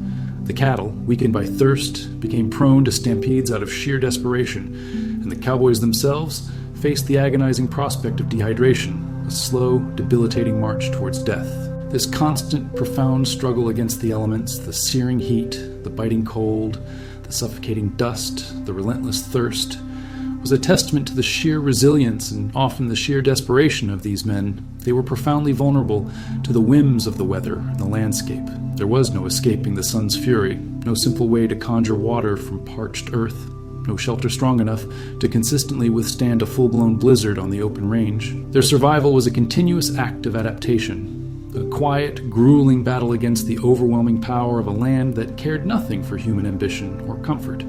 The cattle, weakened by thirst, became prone to stampedes out of sheer desperation, and the cowboys themselves faced the agonizing prospect of dehydration, a slow, debilitating march towards death. This constant, profound struggle against the elements, the searing heat, the biting cold, the suffocating dust, the relentless thirst, was a testament to the sheer resilience and often the sheer desperation of these men. They were profoundly vulnerable to the whims of the weather and the landscape. There was no escaping the sun's fury, no simple way to conjure water from parched earth, no shelter strong enough to consistently withstand a full-blown blizzard on the open range. Their survival was a continuous act of adaptation, a quiet, grueling battle against the overwhelming power of a land that cared nothing for human ambition or comfort.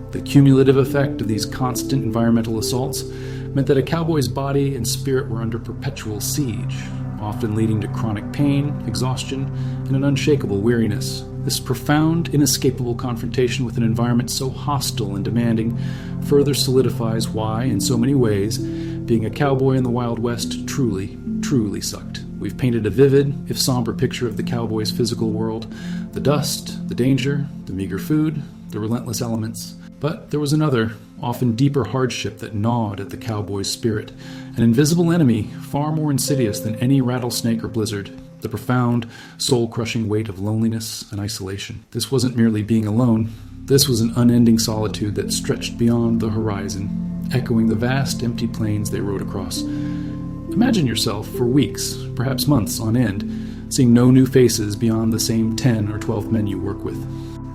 The cumulative effect of these constant environmental assaults meant that a cowboy's body and spirit were under perpetual siege, often leading to chronic pain, exhaustion, and an unshakable weariness. This profound, inescapable confrontation with an environment so hostile and demanding further solidifies why, in so many ways, being a cowboy in the Wild West truly, truly sucked. We've painted a vivid, if somber, picture of the cowboy's physical world: the dust, the danger, the meager food, the relentless elements. But there was another, often deeper hardship that gnawed at the cowboy's spirit, an invisible enemy far more insidious than any rattlesnake or blizzard, the profound, soul-crushing weight of loneliness and isolation. This wasn't merely being alone. This was an unending solitude that stretched beyond the horizon, echoing the vast, empty plains they rode across. Imagine yourself for weeks, perhaps months on end, seeing no new faces beyond the same 10 or 12 men you work with.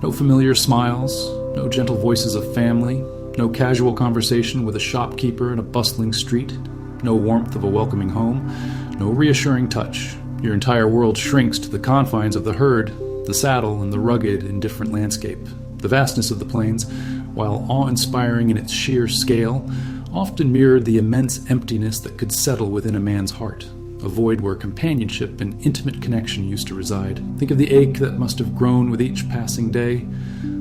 No familiar smiles, no gentle voices of family, no casual conversation with a shopkeeper in a bustling street, no warmth of a welcoming home, no reassuring touch. Your entire world shrinks to the confines of the herd, the saddle, and the rugged, indifferent landscape. The vastness of the plains, while awe-inspiring in its sheer scale, often mirrored the immense emptiness that could settle within a man's heart, a void where companionship and intimate connection used to reside. Think of the ache that must have grown with each passing day,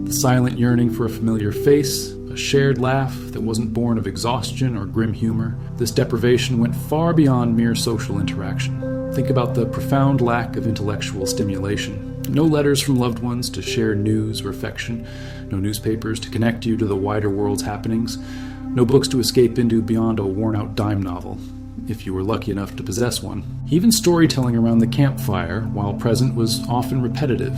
the silent yearning for a familiar face, a shared laugh that wasn't born of exhaustion or grim humor. This deprivation went far beyond mere social interaction. Think about the profound lack of intellectual stimulation. No letters from loved ones to share news or affection, no newspapers to connect you to the wider world's happenings, no books to escape into beyond a worn-out dime novel. if you were lucky enough to possess one. Even storytelling around the campfire, while present, was often repetitive,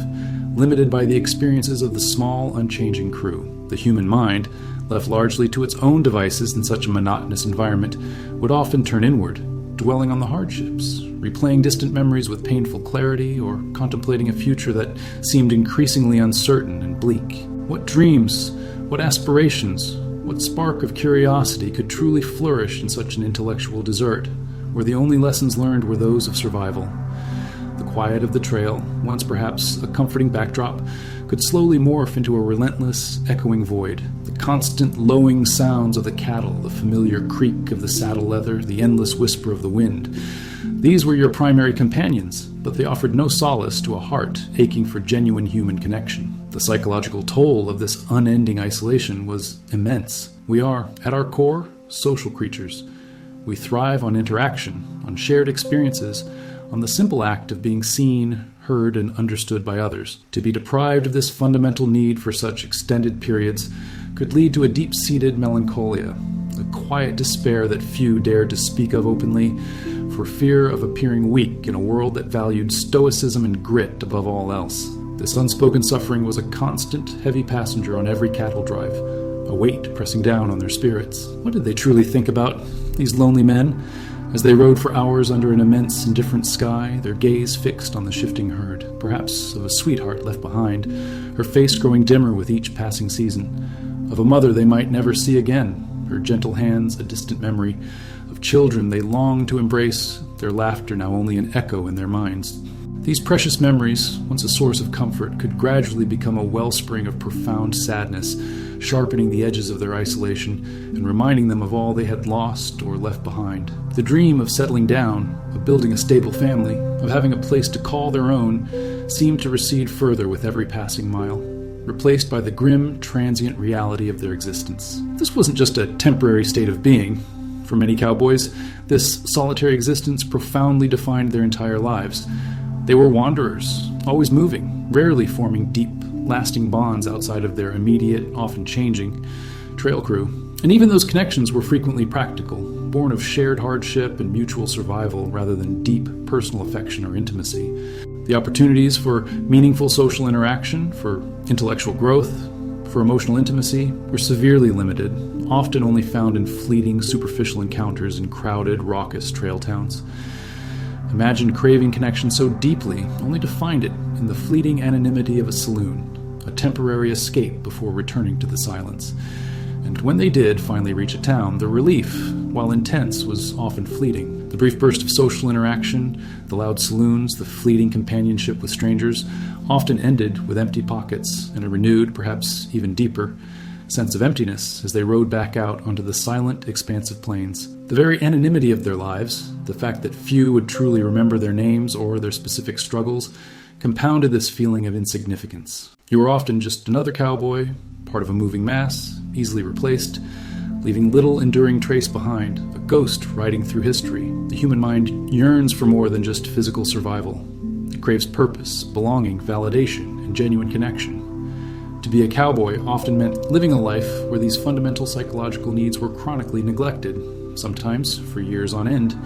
limited by the experiences of the small, unchanging crew. The human mind, left largely to its own devices in such a monotonous environment, would often turn inward, dwelling on the hardships, replaying distant memories with painful clarity, or contemplating a future that seemed increasingly uncertain and bleak. What dreams, what aspirations, what spark of curiosity could truly flourish in such an intellectual desert, where the only lessons learned were those of survival? The quiet of the trail, once perhaps a comforting backdrop, could slowly morph into a relentless, echoing void. The constant lowing sounds of the cattle, the familiar creak of the saddle leather, the endless whisper of the wind. These were your primary companions, but they offered no solace to a heart aching for genuine human connection. The psychological toll of this unending isolation was immense. We are, at our core, social creatures. We thrive on interaction, on shared experiences, on the simple act of being seen, heard, and understood by others. To be deprived of this fundamental need for such extended periods could lead to a deep-seated melancholia, a quiet despair that few dared to speak of openly, for fear of appearing weak in a world that valued stoicism and grit above all else. This unspoken suffering was a constant, heavy passenger on every cattle drive, a weight pressing down on their spirits. What did they truly think about, these lonely men, as they rode for hours under an immense, indifferent sky, their gaze fixed on the shifting herd, perhaps of a sweetheart left behind, her face growing dimmer with each passing season, of a mother they might never see again, her gentle hands a distant memory, of children they longed to embrace, their laughter now only an echo in their minds. These precious memories, once a source of comfort, could gradually become a wellspring of profound sadness, sharpening the edges of their isolation and reminding them of all they had lost or left behind. The dream of settling down, of building a stable family, of having a place to call their own, seemed to recede further with every passing mile, replaced by the grim, transient reality of their existence. This wasn't just a temporary state of being. For many cowboys, this solitary existence profoundly defined their entire lives. They were wanderers, always moving, rarely forming deep, lasting bonds outside of their immediate, often changing, trail crew. And even those connections were frequently practical, born of shared hardship and mutual survival rather than deep personal affection or intimacy. The opportunities for meaningful social interaction, for intellectual growth, for emotional intimacy were severely limited, often only found in fleeting, superficial encounters in crowded, raucous trail towns. Imagine craving connection so deeply, only to find it in the fleeting anonymity of a saloon, a temporary escape before returning to the silence. And when they did finally reach a town, the relief, while intense, was often fleeting. The brief burst of social interaction, the loud saloons, the fleeting companionship with strangers, often ended with empty pockets and a renewed, perhaps even deeper, sense of emptiness as they rode back out onto the silent, expansive plains. The very anonymity of their lives, the fact that few would truly remember their names or their specific struggles, compounded this feeling of insignificance. You were often just another cowboy, part of a moving mass, easily replaced, leaving little enduring trace behind, a ghost riding through history. The human mind yearns for more than just physical survival. It craves purpose, belonging, validation, and genuine connection. To be a cowboy often meant living a life where these fundamental psychological needs were chronically neglected, sometimes for years on end.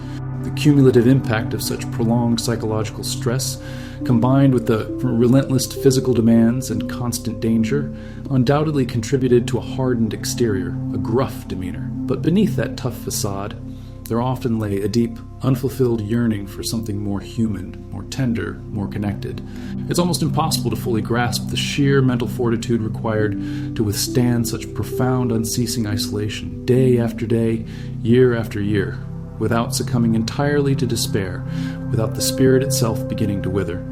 The cumulative impact of such prolonged psychological stress, combined with the relentless physical demands and constant danger, undoubtedly contributed to a hardened exterior, a gruff demeanor. But beneath that tough facade, there often lay a deep, unfulfilled yearning for something more human, more tender, more connected. It's almost impossible to fully grasp the sheer mental fortitude required to withstand such profound, unceasing isolation, day after day, year after year, without succumbing entirely to despair, without the spirit itself beginning to wither.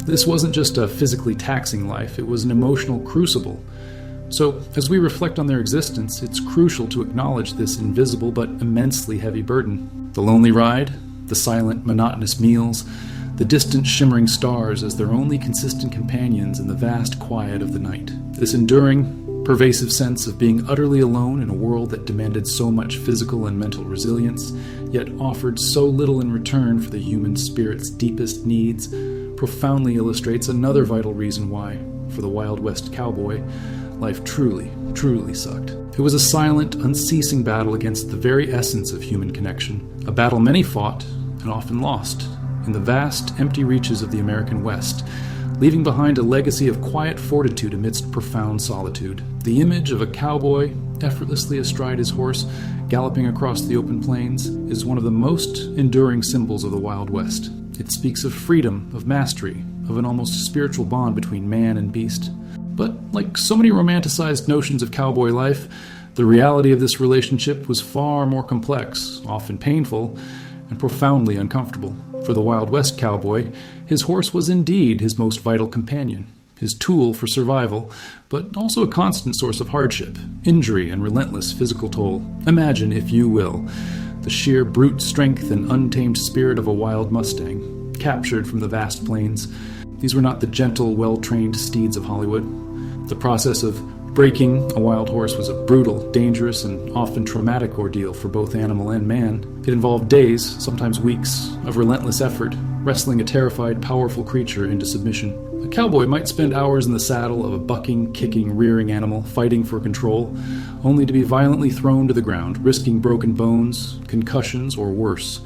This wasn't just a physically taxing life, it was an emotional crucible. So, as we reflect on their existence, it's crucial to acknowledge this invisible but immensely heavy burden. The lonely ride, the silent, monotonous meals, the distant shimmering stars as their only consistent companions in the vast quiet of the night. This enduring, pervasive sense of being utterly alone in a world that demanded so much physical and mental resilience, yet offered so little in return for the human spirit's deepest needs, profoundly illustrates another vital reason why, for the Wild West cowboy, life truly truly sucked. It was a silent, unceasing battle against the very essence of human connection, a battle many fought and often lost in the vast, empty reaches of the American West, leaving behind a legacy of quiet fortitude amidst profound solitude. The image of a cowboy, effortlessly astride his horse, galloping across the open plains, is one of the most enduring symbols of the Wild West. It speaks of freedom, of mastery, of an almost spiritual bond between man and beast. But like so many romanticized notions of cowboy life, the reality of this relationship was far more complex, often painful, and profoundly uncomfortable. For the Wild West cowboy, his horse was indeed his most vital companion, his tool for survival, but also a constant source of hardship, injury, and relentless physical toll. Imagine, if you will, the sheer brute strength and untamed spirit of a wild Mustang, captured from the vast plains. These were not the gentle, well-trained steeds of Hollywood. The process of breaking a wild horse was a brutal, dangerous, and often traumatic ordeal for both animal and man. It involved days, sometimes weeks, of relentless effort, wrestling a terrified, powerful creature into submission. A cowboy might spend hours in the saddle of a bucking, kicking, rearing animal, fighting for control, only to be violently thrown to the ground, risking broken bones, concussions, or worse.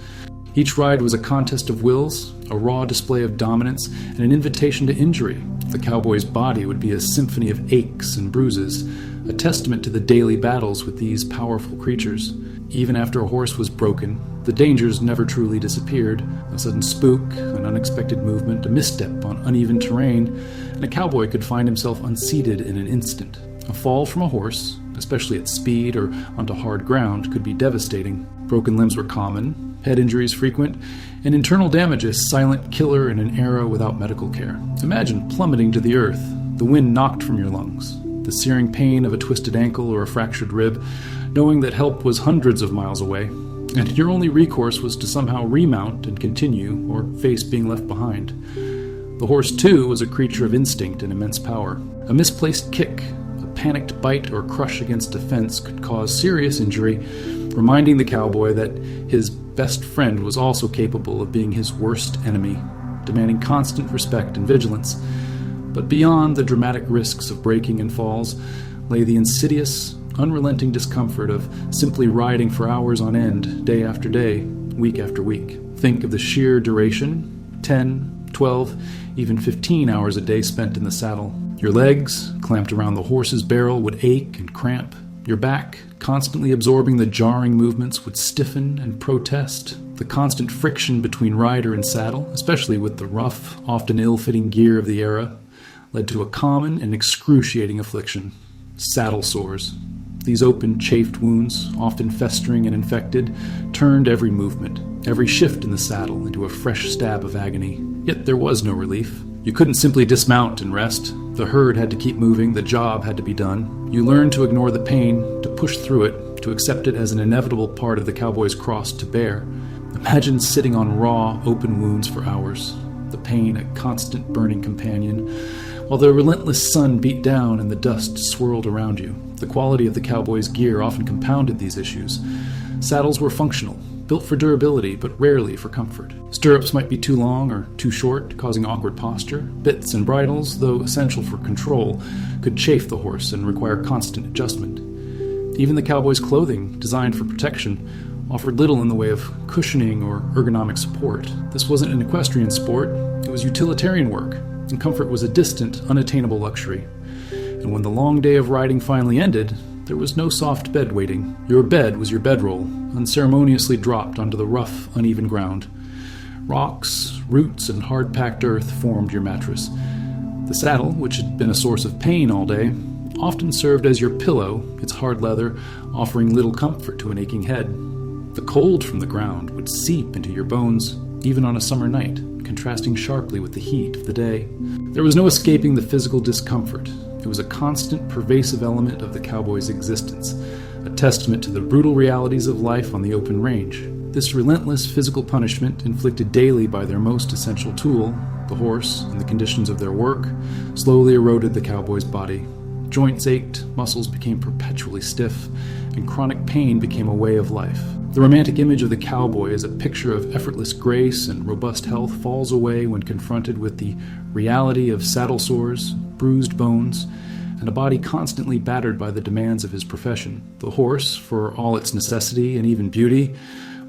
Each ride was a contest of wills, a raw display of dominance, and an invitation to injury. The cowboy's body would be a symphony of aches and bruises, a testament to the daily battles with these powerful creatures. Even after a horse was broken, the dangers never truly disappeared. A sudden spook, an unexpected movement, a misstep on uneven terrain, and a cowboy could find himself unseated in an instant. A fall from a horse, especially at speed or onto hard ground, could be devastating. Broken limbs were common, head injuries frequent, and internal damage a silent killer in an era without medical care. Imagine plummeting to the earth, the wind knocked from your lungs, the searing pain of a twisted ankle or a fractured rib, knowing that help was hundreds of miles away, and your only recourse was to somehow remount and continue, or face being left behind. The horse, too, was a creature of instinct and immense power. A misplaced kick, a panicked bite or crush against a fence could cause serious injury, reminding the cowboy that his best friend was also capable of being his worst enemy, demanding constant respect and vigilance. But beyond the dramatic risks of breaking and falls lay the insidious, unrelenting discomfort of simply riding for hours on end, day after day, week after week. Think of the sheer duration, 10, 12, even 15 hours a day spent in the saddle. Your legs, clamped around the horse's barrel, would ache and cramp. Your back, constantly absorbing the jarring movements, would stiffen and protest. The constant friction between rider and saddle, especially with the rough, often ill-fitting gear of the era, led to a common and excruciating affliction: saddle sores. These open, chafed wounds, often festering and infected, turned every movement, every shift in the saddle into a fresh stab of agony. Yet there was no relief. You couldn't simply dismount and rest. The herd had to keep moving, the job had to be done. You learned to ignore the pain, to push through it, to accept it as an inevitable part of the cowboy's cross to bear. Imagine sitting on raw, open wounds for hours, the pain a constant burning companion, while the relentless sun beat down and the dust swirled around you. The quality of the cowboy's gear often compounded these issues. Saddles were functional, built for durability, but rarely for comfort. Stirrups might be too long or too short, causing awkward posture. Bits and bridles, though essential for control, could chafe the horse and require constant adjustment. Even the cowboy's clothing, designed for protection, offered little in the way of cushioning or ergonomic support. This wasn't an equestrian sport, it was utilitarian work, and comfort was a distant, unattainable luxury. And when the long day of riding finally ended, there was no soft bed waiting. Your bed was your bedroll, unceremoniously dropped onto the rough, uneven ground. Rocks, roots, and hard-packed earth formed your mattress. The saddle, which had been a source of pain all day, often served as your pillow, its hard leather offering little comfort to an aching head. The cold from the ground would seep into your bones, even on a summer night, contrasting sharply with the heat of the day. There was no escaping the physical discomfort. It was a constant, pervasive element of the cowboy's existence, a testament to the brutal realities of life on the open range. This relentless physical punishment, inflicted daily by their most essential tool, the horse, and the conditions of their work, slowly eroded the cowboy's body. Joints ached, muscles became perpetually stiff, and chronic pain became a way of life. The romantic image of the cowboy as a picture of effortless grace and robust health falls away when confronted with the reality of saddle sores, bruised bones, and a body constantly battered by the demands of his profession. The horse, for all its necessity and even beauty,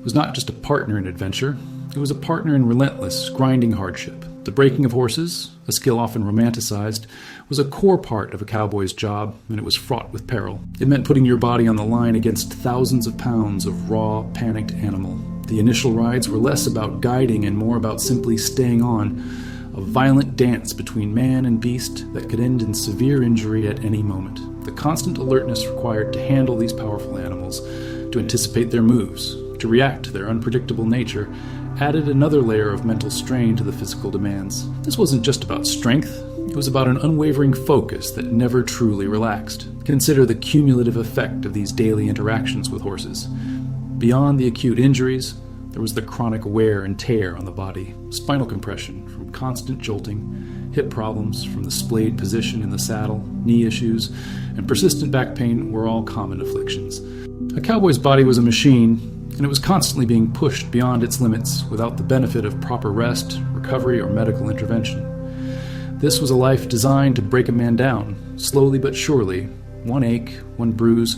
was not just a partner in adventure, it was a partner in relentless, grinding hardship. The breaking of horses, a skill often romanticized, was a core part of a cowboy's job, and it was fraught with peril. It meant putting your body on the line against thousands of pounds of raw, panicked animal. The initial rides were less about guiding and more about simply staying on, a violent dance between man and beast that could end in severe injury at any moment. The constant alertness required to handle these powerful animals, to anticipate their moves, to react to their unpredictable nature, added another layer of mental strain to the physical demands. This wasn't just about strength, it was about an unwavering focus that never truly relaxed. Consider the cumulative effect of these daily interactions with horses. Beyond the acute injuries, there was the chronic wear and tear on the body, spinal compression from constant jolting, hip problems from the splayed position in the saddle, knee issues, and persistent back pain were all common afflictions. A cowboy's body was a machine, and it was constantly being pushed beyond its limits without the benefit of proper rest, recovery, or medical intervention. This was a life designed to break a man down, slowly but surely, one ache, one bruise,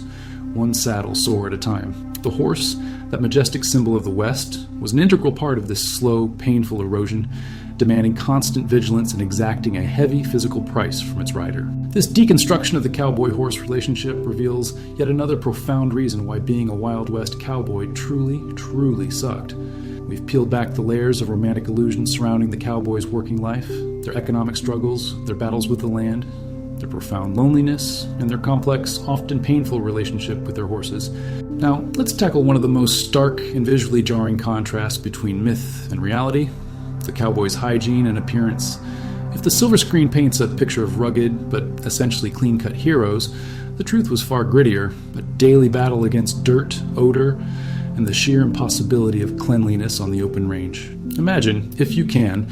one saddle sore at a time. The horse, that majestic symbol of the West, was an integral part of this slow, painful erosion, demanding constant vigilance and exacting a heavy physical price from its rider. This deconstruction of the cowboy-horse relationship reveals yet another profound reason why being a Wild West cowboy truly, truly sucked. We've peeled back the layers of romantic illusions surrounding the cowboy's working life, their economic struggles, their battles with the land, their profound loneliness, and their complex, often painful relationship with their horses. Now, let's tackle one of the most stark and visually jarring contrasts between myth and reality: the cowboy's hygiene and appearance. If the silver screen paints a picture of rugged, but essentially clean-cut heroes, the truth was far grittier, a daily battle against dirt, odor, and the sheer impossibility of cleanliness on the open range. Imagine, if you can,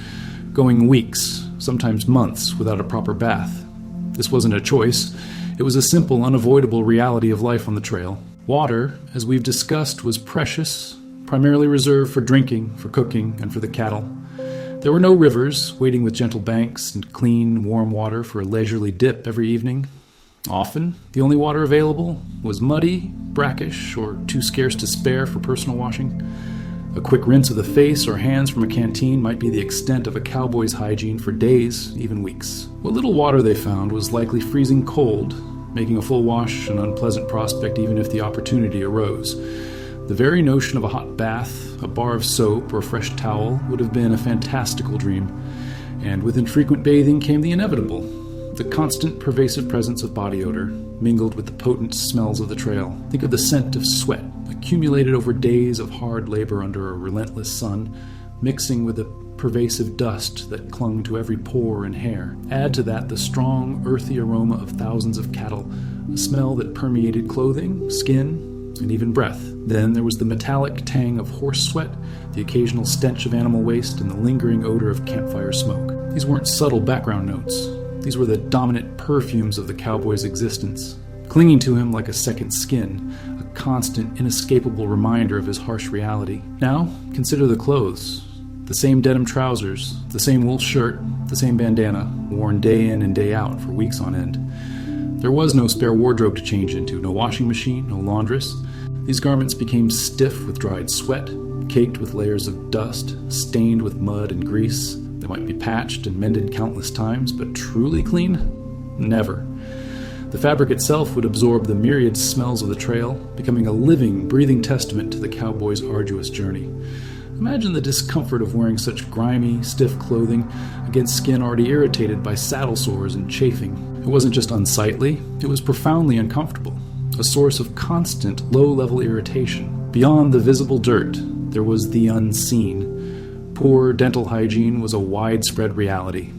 going weeks, sometimes months, without a proper bath. This wasn't a choice. It was a simple, unavoidable reality of life on the trail. Water, as we've discussed, was precious, primarily reserved for drinking, for cooking, and for the cattle. There were no rivers, waiting with gentle banks and clean, warm water for a leisurely dip every evening. Often, the only water available was muddy, brackish, or too scarce to spare for personal washing. A quick rinse of the face or hands from a canteen might be the extent of a cowboy's hygiene for days, even weeks. What little water they found was likely freezing cold, making a full wash an unpleasant prospect even if the opportunity arose. The very notion of a hot bath, a bar of soap, or a fresh towel would have been a fantastical dream. And with infrequent bathing came the inevitable: the constant, pervasive presence of body odor, mingled with the potent smells of the trail. Think of the scent of sweat, accumulated over days of hard labor under a relentless sun, mixing with the pervasive dust that clung to every pore and hair. Add to that the strong, earthy aroma of thousands of cattle, a smell that permeated clothing, skin, and even breath. Then there was the metallic tang of horse sweat, the occasional stench of animal waste, and the lingering odor of campfire smoke. These weren't subtle background notes. These were the dominant perfumes of the cowboy's existence, clinging to him like a second skin, a constant, inescapable reminder of his harsh reality. Now, consider the clothes. The same denim trousers, the same wool shirt, the same bandana, worn day in and day out for weeks on end. There was no spare wardrobe to change into, no washing machine, no laundress. These garments became stiff with dried sweat, caked with layers of dust, stained with mud and grease. They might be patched and mended countless times, but truly clean? Never. The fabric itself would absorb the myriad smells of the trail, becoming a living, breathing testament to the cowboy's arduous journey. Imagine the discomfort of wearing such grimy, stiff clothing against skin already irritated by saddle sores and chafing. It wasn't just unsightly, it was profoundly uncomfortable, a source of constant, low-level irritation. Beyond the visible dirt, there was the unseen. Poor dental hygiene was a widespread reality.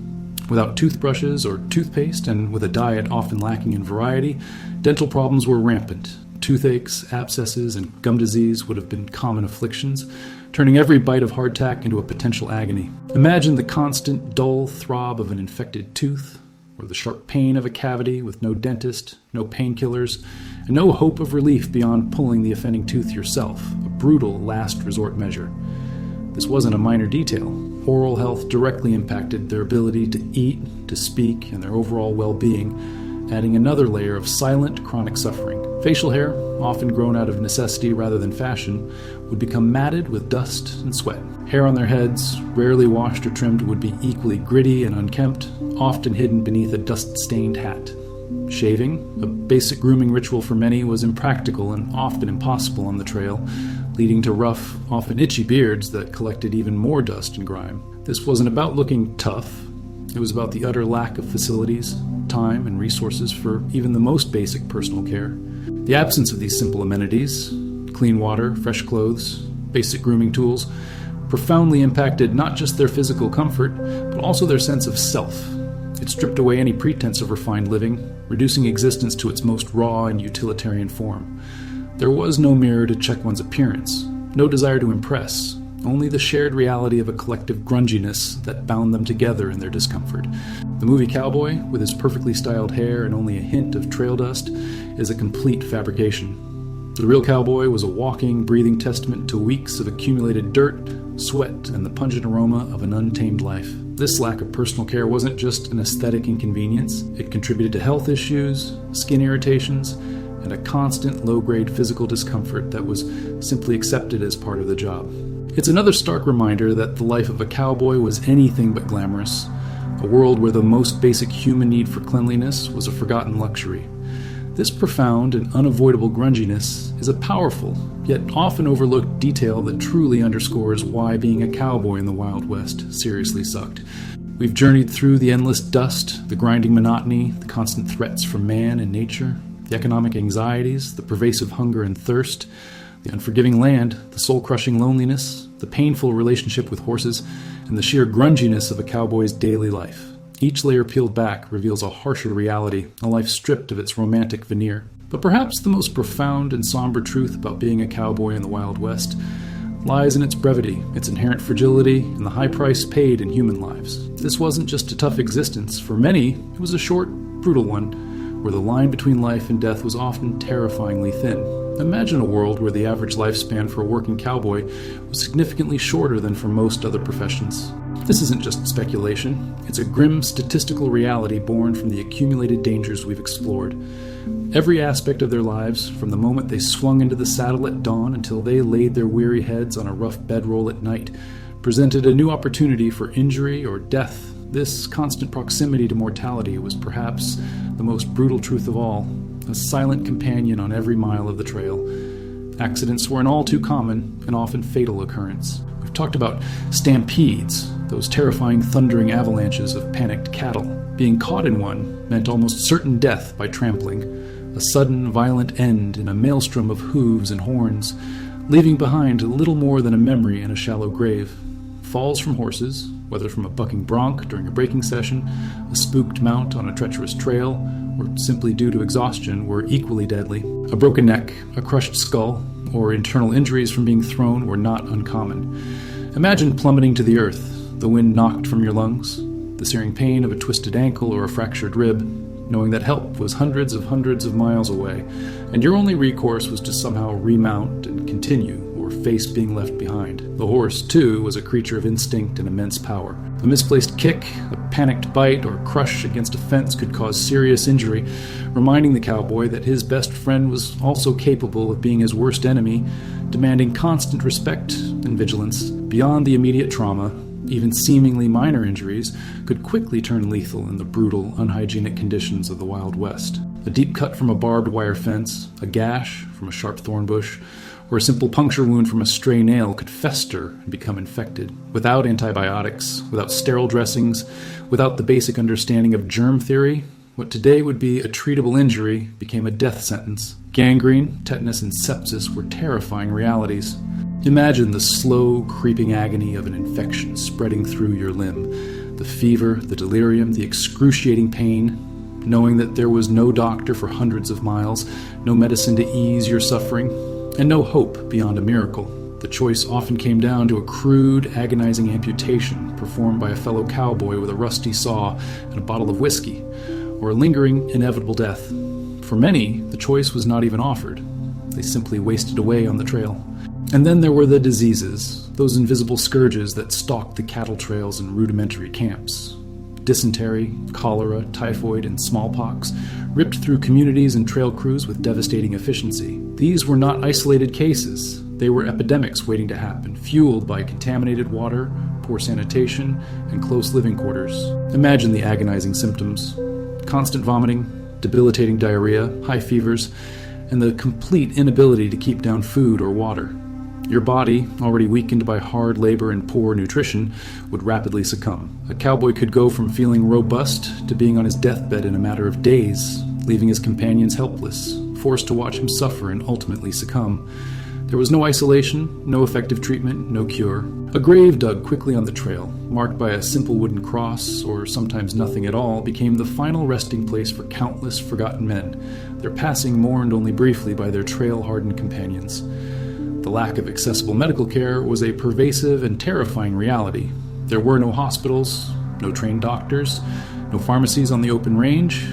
Without toothbrushes or toothpaste, and with a diet often lacking in variety, dental problems were rampant. Toothaches, abscesses, and gum disease would have been common afflictions, turning every bite of hardtack into a potential agony. Imagine the constant, dull throb of an infected tooth, or the sharp pain of a cavity with no dentist, no painkillers, and no hope of relief beyond pulling the offending tooth yourself, a brutal last resort measure. This wasn't a minor detail. Oral health directly impacted their ability to eat, to speak, and their overall well-being, adding another layer of silent, chronic suffering. Facial hair, often grown out of necessity rather than fashion, would become matted with dust and sweat. Hair on their heads, rarely washed or trimmed, would be equally gritty and unkempt, often hidden beneath a dust-stained hat. Shaving, a basic grooming ritual for many, was impractical and often impossible on the trail, leading to rough, often itchy beards that collected even more dust and grime. This wasn't about looking tough. It was about the utter lack of facilities, time, and resources for even the most basic personal care. The absence of these simple amenities, clean water, fresh clothes, basic grooming tools, profoundly impacted not just their physical comfort, but also their sense of self. It stripped away any pretense of refined living, reducing existence to its most raw and utilitarian form. There was no mirror to check one's appearance, no desire to impress, only the shared reality of a collective grunginess that bound them together in their discomfort. The movie Cowboy, with his perfectly styled hair and only a hint of trail dust, is a complete fabrication. The real cowboy was a walking, breathing testament to weeks of accumulated dirt, sweat, and the pungent aroma of an untamed life. This lack of personal care wasn't just an aesthetic inconvenience. It contributed to health issues, skin irritations, and a constant low-grade physical discomfort that was simply accepted as part of the job. It's another stark reminder that the life of a cowboy was anything but glamorous, a world where the most basic human need for cleanliness was a forgotten luxury. This profound and unavoidable grunginess is a powerful, yet often overlooked detail that truly underscores why being a cowboy in the Wild West seriously sucked. We've journeyed through the endless dust, the grinding monotony, the constant threats from man and nature, the economic anxieties, the pervasive hunger and thirst, the unforgiving land, the soul-crushing loneliness, the painful relationship with horses, and the sheer grunginess of a cowboy's daily life. Each layer peeled back reveals a harsher reality, a life stripped of its romantic veneer. But perhaps the most profound and somber truth about being a cowboy in the Wild West lies in its brevity, its inherent fragility, and the high price paid in human lives. This wasn't just a tough existence. For many, it was a short, brutal one, where the line between life and death was often terrifyingly thin. Imagine a world where the average lifespan for a working cowboy was significantly shorter than for most other professions. This isn't just speculation. It's a grim statistical reality born from the accumulated dangers we've explored. Every aspect of their lives, from the moment they swung into the saddle at dawn until they laid their weary heads on a rough bedroll at night, presented a new opportunity for injury or death. This constant proximity to mortality was perhaps the most brutal truth of all, a silent companion on every mile of the trail. Accidents were an all too common and often fatal occurrence. We've talked about stampedes, those terrifying thundering avalanches of panicked cattle. Being caught in one meant almost certain death by trampling, a sudden violent end in a maelstrom of hooves and horns, leaving behind little more than a memory and a shallow grave. Falls from horses, whether from a bucking bronc during a breaking session, a spooked mount on a treacherous trail, or simply due to exhaustion, were equally deadly. A broken neck, a crushed skull, or internal injuries from being thrown were not uncommon. Imagine plummeting to the earth, the wind knocked from your lungs, the searing pain of a twisted ankle or a fractured rib, knowing that help was hundreds of miles away, and your only recourse was to somehow remount and continue, or face being left behind. The horse, too, was a creature of instinct and immense power. A misplaced kick, a panicked bite, or crush against a fence could cause serious injury, reminding the cowboy that his best friend was also capable of being his worst enemy, demanding constant respect and vigilance. Beyond the immediate trauma, even seemingly minor injuries could quickly turn lethal in the brutal, unhygienic conditions of the Wild West. A deep cut from a barbed wire fence, a gash from a sharp thorn bush, or a simple puncture wound from a stray nail could fester and become infected. Without antibiotics, without sterile dressings, without the basic understanding of germ theory, what today would be a treatable injury became a death sentence. Gangrene, tetanus, and sepsis were terrifying realities. Imagine the slow, creeping agony of an infection spreading through your limb, the fever, the delirium, the excruciating pain, knowing that there was no doctor for hundreds of miles, no medicine to ease your suffering, and no hope beyond a miracle. The choice often came down to a crude, agonizing amputation performed by a fellow cowboy with a rusty saw and a bottle of whiskey, or a lingering, inevitable death. For many, the choice was not even offered. They simply wasted away on the trail. And then there were the diseases, those invisible scourges that stalked the cattle trails and rudimentary camps. dysentery, cholera, typhoid, and smallpox ripped through communities and trail crews with devastating efficiency. These were not isolated cases. They were epidemics waiting to happen, fueled by contaminated water, poor sanitation, and close living quarters. Imagine the agonizing symptoms: constant vomiting, debilitating diarrhea, high fevers, and the complete inability to keep down food or water. Your body, already weakened by hard labor and poor nutrition, would rapidly succumb. A cowboy could go from feeling robust to being on his deathbed in a matter of days, leaving his companions helpless, forced to watch him suffer and ultimately succumb. There was no isolation, no effective treatment, no cure. A grave dug quickly on the trail, marked by a simple wooden cross, or sometimes nothing at all, became the final resting place for countless forgotten men, their passing mourned only briefly by their trail-hardened companions. The lack of accessible medical care was a pervasive and terrifying reality. There were no hospitals, no trained doctors, no pharmacies on the open range.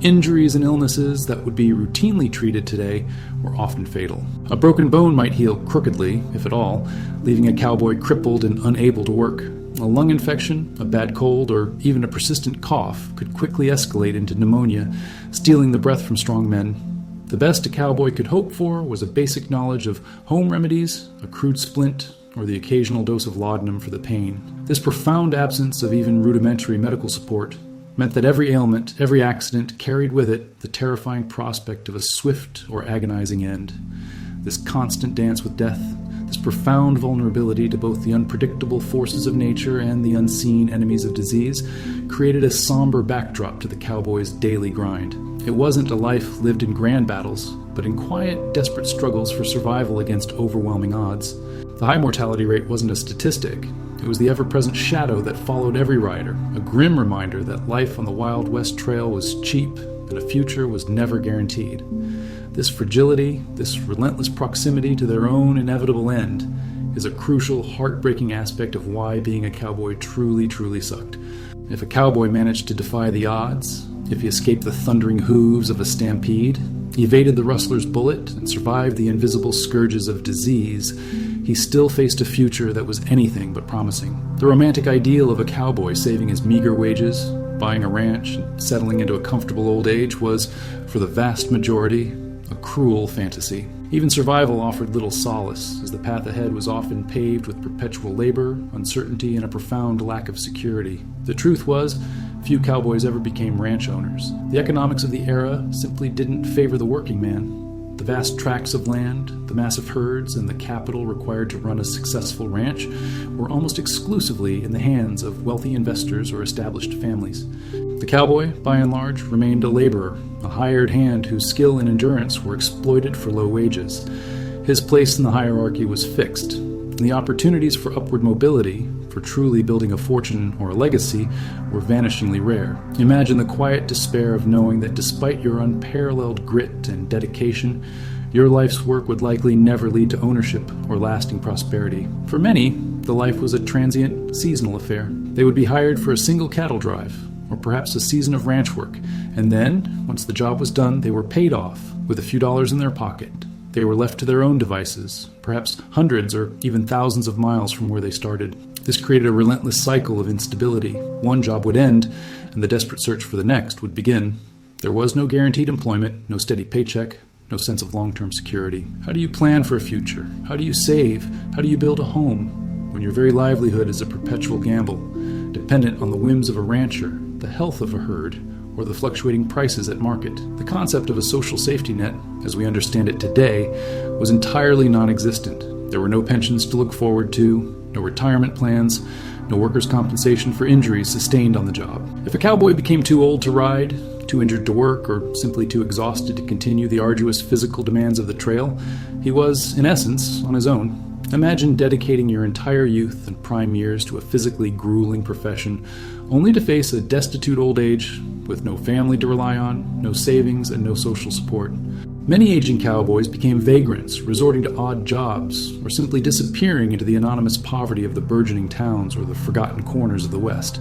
Injuries and illnesses that would be routinely treated today were often fatal. A broken bone might heal crookedly, if at all, leaving a cowboy crippled and unable to work. A lung infection, a bad cold, or even a persistent cough could quickly escalate into pneumonia, stealing the breath from strong men. The best a cowboy could hope for was a basic knowledge of home remedies, a crude splint, or the occasional dose of laudanum for the pain. This profound absence of even rudimentary medical support meant that every ailment, every accident carried with it the terrifying prospect of a swift or agonizing end. This constant dance with death, this profound vulnerability to both the unpredictable forces of nature and the unseen enemies of disease, created a somber backdrop to the cowboy's daily grind. It wasn't a life lived in grand battles, but in quiet, desperate struggles for survival against overwhelming odds. The high mortality rate wasn't a statistic. It was the ever-present shadow that followed every rider, a grim reminder that life on the Wild West Trail was cheap and a future was never guaranteed. This fragility, this relentless proximity to their own inevitable end, is a crucial, heartbreaking aspect of why being a cowboy truly sucked. If a cowboy managed to defy the odds, if he escaped the thundering hooves of a stampede, evaded the rustler's bullet, and survived the invisible scourges of disease, he still faced a future that was anything but promising. The romantic ideal of a cowboy saving his meager wages, buying a ranch, and settling into a comfortable old age was, for the vast majority, a cruel fantasy. Even survival offered little solace, as the path ahead was often paved with perpetual labor, uncertainty, and a profound lack of security. The truth was, few cowboys ever became ranch owners. The economics of the era simply didn't favor the working man. The vast tracts of land, the massive herds, and the capital required to run a successful ranch were almost exclusively in the hands of wealthy investors or established families. The cowboy, by and large, remained a laborer, a hired hand whose skill and endurance were exploited for low wages. His place in the hierarchy was fixed, and the opportunities for upward mobility, for truly building a fortune or a legacy, were vanishingly rare. Imagine the quiet despair of knowing that despite your unparalleled grit and dedication, your life's work would likely never lead to ownership or lasting prosperity. For many, the life was a transient, seasonal affair. They would be hired for a single cattle drive, or perhaps a season of ranch work, and then, once the job was done, they were paid off with a few dollars in their pocket. They were left to their own devices, perhaps hundreds or even thousands of miles from where they started. This created a relentless cycle of instability. One job would end, and the desperate search for the next would begin. There was no guaranteed employment, no steady paycheck, no sense of long-term security. How do you plan for a future? How do you save? How do you build a home when your very livelihood is a perpetual gamble, dependent on the whims of a rancher, the health of a herd, or the fluctuating prices at market? The concept of a social safety net, as we understand it today, was entirely non-existent. There were no pensions to look forward to, no retirement plans, no workers' compensation for injuries sustained on the job. If a cowboy became too old to ride, too injured to work, or simply too exhausted to continue the arduous physical demands of the trail, he was, in essence, on his own. Imagine dedicating your entire youth and prime years to a physically grueling profession, only to face a destitute old age with no family to rely on, no savings, and no social support. Many aging cowboys became vagrants, resorting to odd jobs, or simply disappearing into the anonymous poverty of the burgeoning towns or the forgotten corners of the West.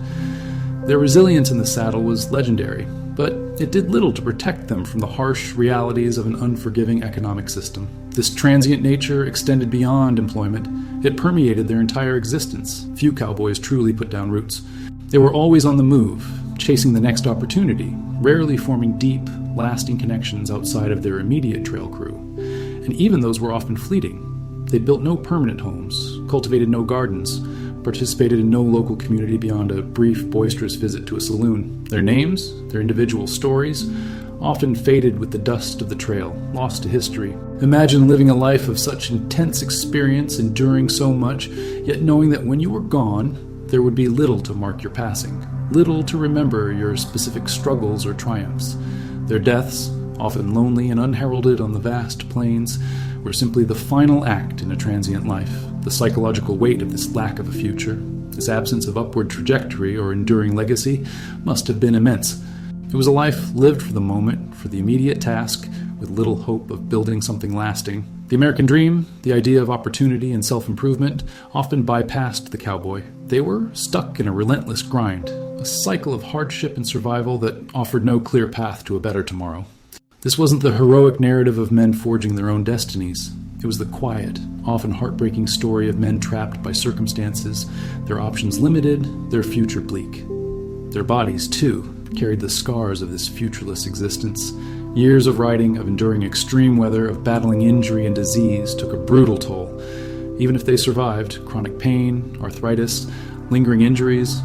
Their resilience in the saddle was legendary, but it did little to protect them from the harsh realities of an unforgiving economic system. This transient nature extended beyond employment. It permeated their entire existence. Few cowboys truly put down roots. They were always on the move, chasing the next opportunity, rarely forming deep, lasting connections outside of their immediate trail crew. And even those were often fleeting. They built no permanent homes, cultivated no gardens, participated in no local community beyond a brief, boisterous visit to a saloon. Their names, their individual stories, often faded with the dust of the trail, lost to history. Imagine living a life of such intense experience, enduring so much, yet knowing that when you were gone, there would be little to mark your passing, little to remember your specific struggles or triumphs. Their deaths, often lonely and unheralded on the vast plains, were simply the final act in a transient life. The psychological weight of this lack of a future, this absence of upward trajectory or enduring legacy, must have been immense. It was a life lived for the moment, for the immediate task, with little hope of building something lasting. The American dream, the idea of opportunity and self-improvement, often bypassed the cowboy. They were stuck in a relentless grind, a cycle of hardship and survival that offered no clear path to a better tomorrow. This wasn't the heroic narrative of men forging their own destinies. It was the quiet, often heartbreaking story of men trapped by circumstances, their options limited, their future bleak. Their bodies, too, carried the scars of this futureless existence. Years of riding, of enduring extreme weather, of battling injury and disease took a brutal toll. Even if they survived, chronic pain, arthritis, lingering injuries,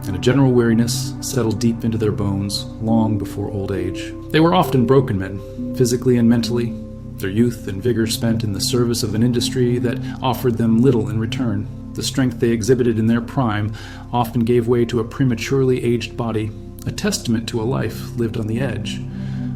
and a general weariness settled deep into their bones long before old age. They were often broken men, physically and mentally, their youth and vigor spent in the service of an industry that offered them little in return. The strength they exhibited in their prime often gave way to a prematurely aged body, a testament to a life lived on the edge.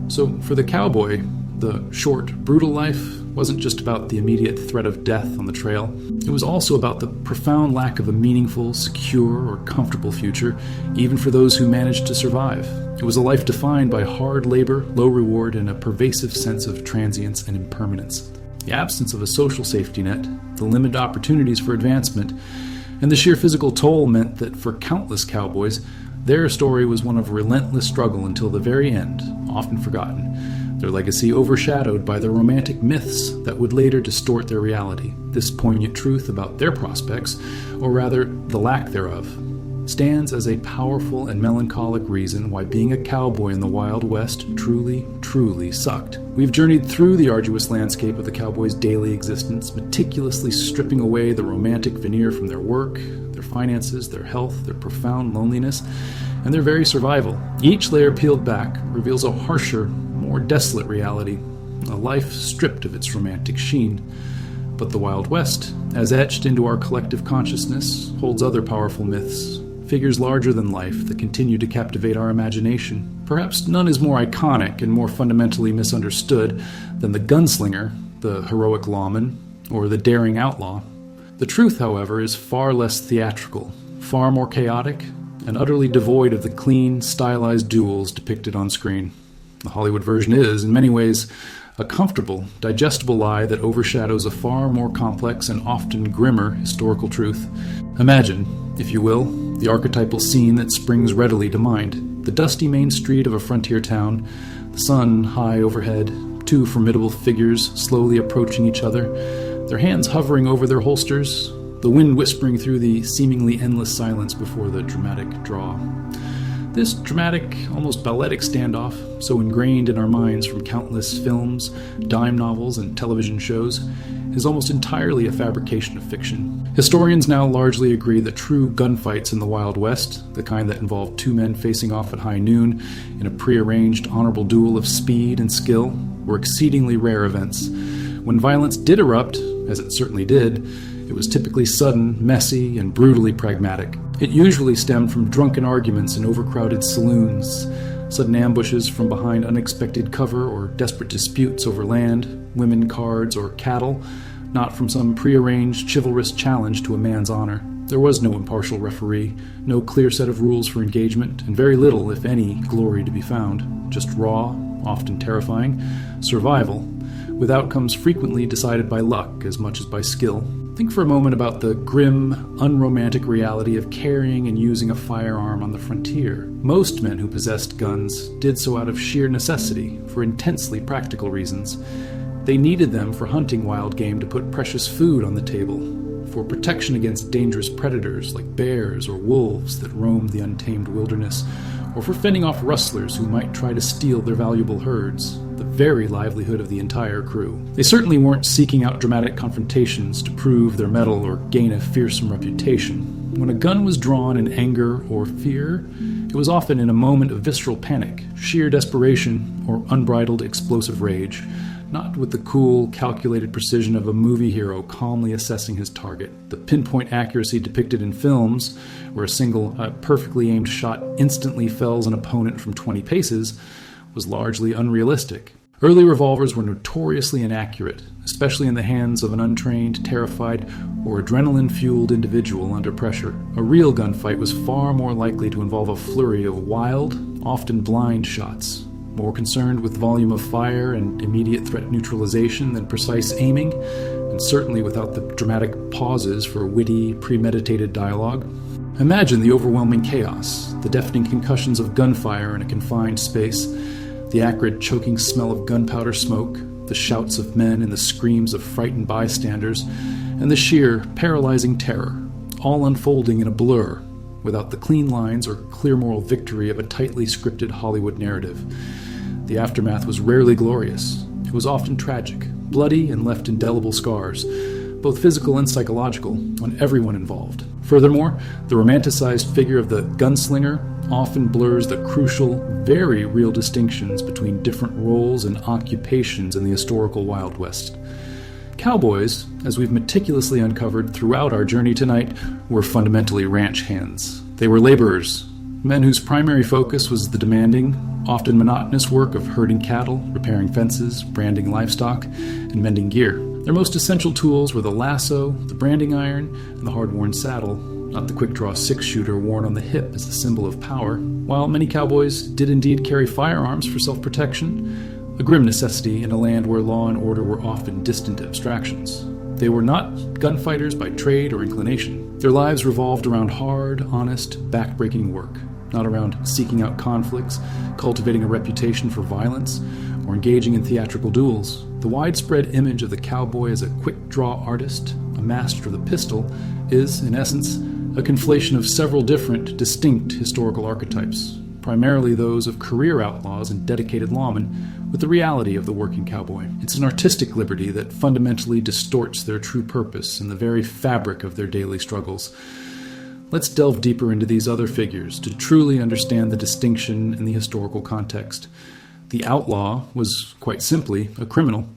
So for the cowboy, the short, brutal life wasn't just about the immediate threat of death on the trail. It was also about the profound lack of a meaningful, secure, or comfortable future, even for those who managed to survive. It was a life defined by hard labor, low reward, and a pervasive sense of transience and impermanence. The absence of a social safety net, the limited opportunities for advancement, and the sheer physical toll meant that for countless cowboys, their story was one of relentless struggle until the very end, often forgotten. Their legacy overshadowed by the romantic myths that would later distort their reality. This poignant truth about their prospects, or rather the lack thereof, stands as a powerful and melancholic reason why being a cowboy in the Wild West truly, truly sucked. We've journeyed through the arduous landscape of the cowboy's daily existence, meticulously stripping away the romantic veneer from their work, their finances, their health, their profound loneliness, and their very survival. Each layer peeled back reveals a harsher, more desolate reality, a life stripped of its romantic sheen. But the Wild West, as etched into our collective consciousness, holds other powerful myths, figures larger than life that continue to captivate our imagination. Perhaps none is more iconic and more fundamentally misunderstood than the gunslinger, the heroic lawman, or the daring outlaw. The truth, however, is far less theatrical, far more chaotic, and utterly devoid of the clean, stylized duels depicted on screen. The Hollywood version is, in many ways, a comfortable, digestible lie that overshadows a far more complex and often grimmer historical truth. Imagine, if you will, the archetypal scene that springs readily to mind. The dusty main street of a frontier town, the sun high overhead, two formidable figures slowly approaching each other, their hands hovering over their holsters, the wind whispering through the seemingly endless silence before the dramatic draw. This dramatic, almost balletic standoff, so ingrained in our minds from countless films, dime novels, and television shows, is almost entirely a fabrication of fiction. Historians now largely agree that true gunfights in the Wild West, the kind that involved two men facing off at high noon in a prearranged, honorable duel of speed and skill, were exceedingly rare events. When violence did erupt, as it certainly did, it was typically sudden, messy, and brutally pragmatic. It usually stemmed from drunken arguments in overcrowded saloons, sudden ambushes from behind unexpected cover, or desperate disputes over land, women, cards, or cattle, not from some prearranged, chivalrous challenge to a man's honor. There was no impartial referee, no clear set of rules for engagement, and very little, if any, glory to be found. Just raw, often terrifying, survival, with outcomes frequently decided by luck as much as by skill. Think for a moment about the grim, unromantic reality of carrying and using a firearm on the frontier. Most men who possessed guns did so out of sheer necessity, for intensely practical reasons. They needed them for hunting wild game to put precious food on the table, for protection against dangerous predators like bears or wolves that roamed the untamed wilderness, or for fending off rustlers who might try to steal their valuable herds, the very livelihood of the entire crew. They certainly weren't seeking out dramatic confrontations to prove their mettle or gain a fearsome reputation. When a gun was drawn in anger or fear, it was often in a moment of visceral panic, sheer desperation, or unbridled explosive rage, not with the cool, calculated precision of a movie hero calmly assessing his target. The pinpoint accuracy depicted in films, where a single, perfectly aimed shot instantly fells an opponent from 20 paces, was largely unrealistic. Early revolvers were notoriously inaccurate, especially in the hands of an untrained, terrified, or adrenaline-fueled individual under pressure. A real gunfight was far more likely to involve a flurry of wild, often blind shots, more concerned with volume of fire and immediate threat neutralization than precise aiming, and certainly without the dramatic pauses for witty, premeditated dialogue. Imagine the overwhelming chaos, the deafening concussions of gunfire in a confined space, the acrid, choking smell of gunpowder smoke, the shouts of men and the screams of frightened bystanders, and the sheer, paralyzing terror, all unfolding in a blur, without the clean lines or clear moral victory of a tightly scripted Hollywood narrative. The aftermath was rarely glorious. It was often tragic, bloody, and left indelible scars, both physical and psychological, on everyone involved. Furthermore, the romanticized figure of the gunslinger often blurs the crucial, very real distinctions between different roles and occupations in the historical Wild West. Cowboys, as we've meticulously uncovered throughout our journey tonight, were fundamentally ranch hands. They were laborers, men whose primary focus was the demanding, often monotonous work of herding cattle, repairing fences, branding livestock, and mending gear. Their most essential tools were the lasso, the branding iron, and the hard-worn saddle, not the quick-draw six-shooter worn on the hip as a symbol of power. While many cowboys did indeed carry firearms for self-protection, a grim necessity in a land where law and order were often distant abstractions. They were not gunfighters by trade or inclination. Their lives revolved around hard, honest, back-breaking work, not around seeking out conflicts, cultivating a reputation for violence, or engaging in theatrical duels. The widespread image of the cowboy as a quick-draw artist, a master of the pistol, is, in essence, a conflation of several different, distinct historical archetypes, primarily those of career outlaws and dedicated lawmen, with the reality of the working cowboy. It's an artistic liberty that fundamentally distorts their true purpose and the very fabric of their daily struggles. Let's delve deeper into these other figures to truly understand the distinction in the historical context. The outlaw was, quite simply, a criminal.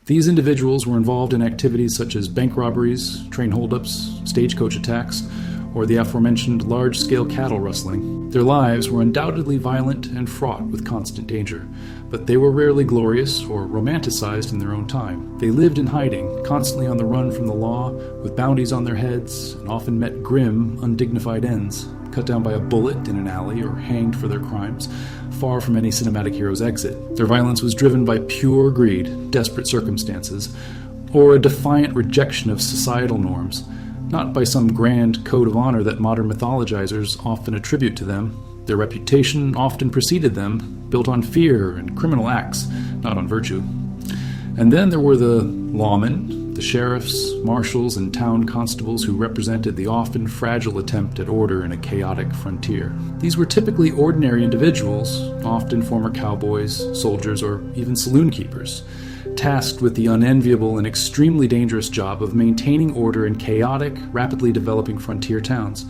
These individuals were involved in activities such as bank robberies, train holdups, stagecoach attacks, or the aforementioned large-scale cattle rustling. Their lives were undoubtedly violent and fraught with constant danger, but they were rarely glorious or romanticized in their own time. They lived in hiding, constantly on the run from the law, with bounties on their heads, and often met grim, undignified ends, cut down by a bullet in an alley or hanged for their crimes, far from any cinematic hero's exit. Their violence was driven by pure greed, desperate circumstances, or a defiant rejection of societal norms, not by some grand code of honor that modern mythologizers often attribute to them. Their reputation often preceded them, built on fear and criminal acts, not on virtue. And then there were the lawmen, the sheriffs, marshals, and town constables who represented the often fragile attempt at order in a chaotic frontier. These were typically ordinary individuals, often former cowboys, soldiers, or even saloon keepers, tasked with the unenviable and extremely dangerous job of maintaining order in chaotic, rapidly developing frontier towns.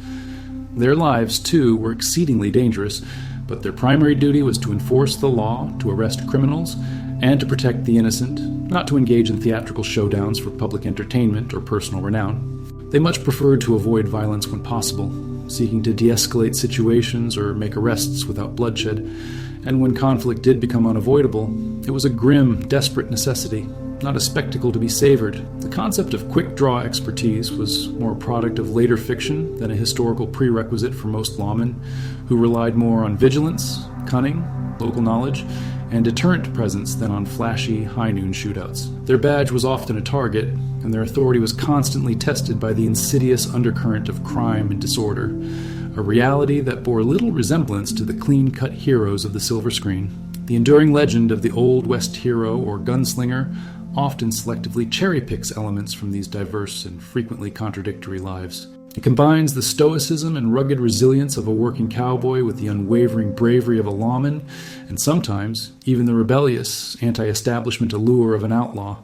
Their lives, too, were exceedingly dangerous, but their primary duty was to enforce the law, to arrest criminals, and to protect the innocent, not to engage in theatrical showdowns for public entertainment or personal renown. They much preferred to avoid violence when possible, seeking to de-escalate situations or make arrests without bloodshed, and when conflict did become unavoidable, it was a grim, desperate necessity, not a spectacle to be savored. The concept of quick-draw expertise was more a product of later fiction than a historical prerequisite for most lawmen, who relied more on vigilance, cunning, local knowledge, and deterrent presence than on flashy, high-noon shootouts. Their badge was often a target, and their authority was constantly tested by the insidious undercurrent of crime and disorder, a reality that bore little resemblance to the clean-cut heroes of the silver screen. The enduring legend of the Old West hero or gunslinger often selectively cherry-picks elements from these diverse and frequently contradictory lives. It combines the stoicism and rugged resilience of a working cowboy with the unwavering bravery of a lawman, and sometimes even the rebellious, anti-establishment allure of an outlaw,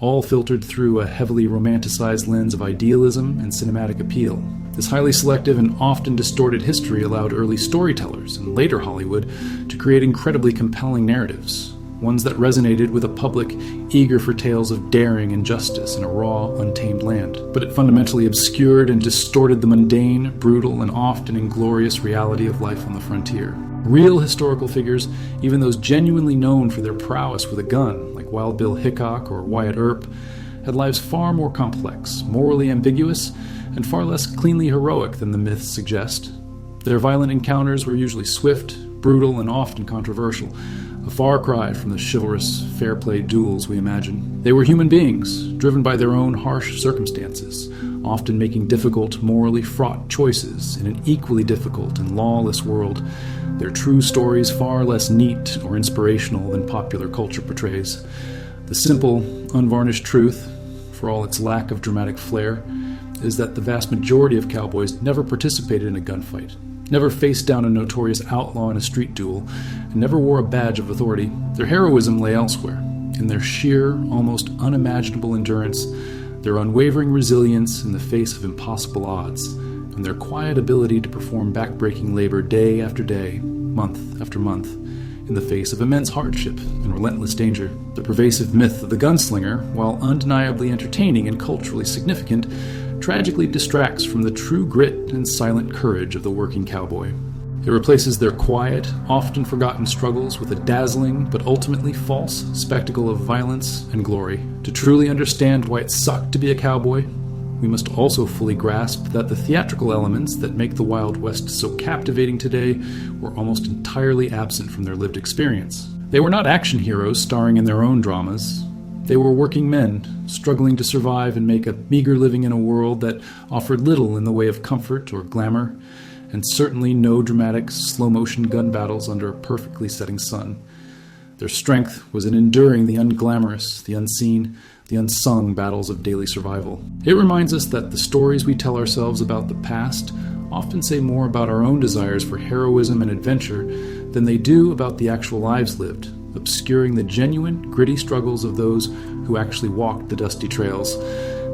all filtered through a heavily romanticized lens of idealism and cinematic appeal. This highly selective and often distorted history allowed early storytellers and later Hollywood to create incredibly compelling narratives, ones that resonated with a public eager for tales of daring and justice in a raw, untamed land. But it fundamentally obscured and distorted the mundane, brutal, and often inglorious reality of life on the frontier. Real historical figures, even those genuinely known for their prowess with a gun, like Wild Bill Hickok or Wyatt Earp, had lives far more complex, morally ambiguous, and far less cleanly heroic than the myths suggest. Their violent encounters were usually swift, brutal, and often controversial, a far cry from the chivalrous, fair-play duels we imagine. They were human beings, driven by their own harsh circumstances, often making difficult, morally fraught choices in an equally difficult and lawless world, their true stories far less neat or inspirational than popular culture portrays. The simple, unvarnished truth, for all its lack of dramatic flair, is that the vast majority of cowboys never participated in a gunfight, never faced down a notorious outlaw in a street duel, and never wore a badge of authority. Their heroism lay elsewhere, in their sheer, almost unimaginable endurance, their unwavering resilience in the face of impossible odds, and their quiet ability to perform backbreaking labor day after day, month after month, in the face of immense hardship and relentless danger. The pervasive myth of the gunslinger, while undeniably entertaining and culturally significant, tragically distracts from the true grit and silent courage of the working cowboy. It replaces their quiet, often forgotten struggles with a dazzling but ultimately false spectacle of violence and glory. To truly understand why it sucked to be a cowboy, we must also fully grasp that the theatrical elements that make the Wild West so captivating today were almost entirely absent from their lived experience. They were not action heroes starring in their own dramas. They were working men, struggling to survive and make a meager living in a world that offered little in the way of comfort or glamour, and certainly no dramatic, slow-motion gun battles under a perfectly setting sun. Their strength was in enduring the unglamorous, the unseen, the unsung battles of daily survival. It reminds us that the stories we tell ourselves about the past often say more about our own desires for heroism and adventure than they do about the actual lives lived, obscuring the genuine, gritty struggles of those who actually walked the dusty trails.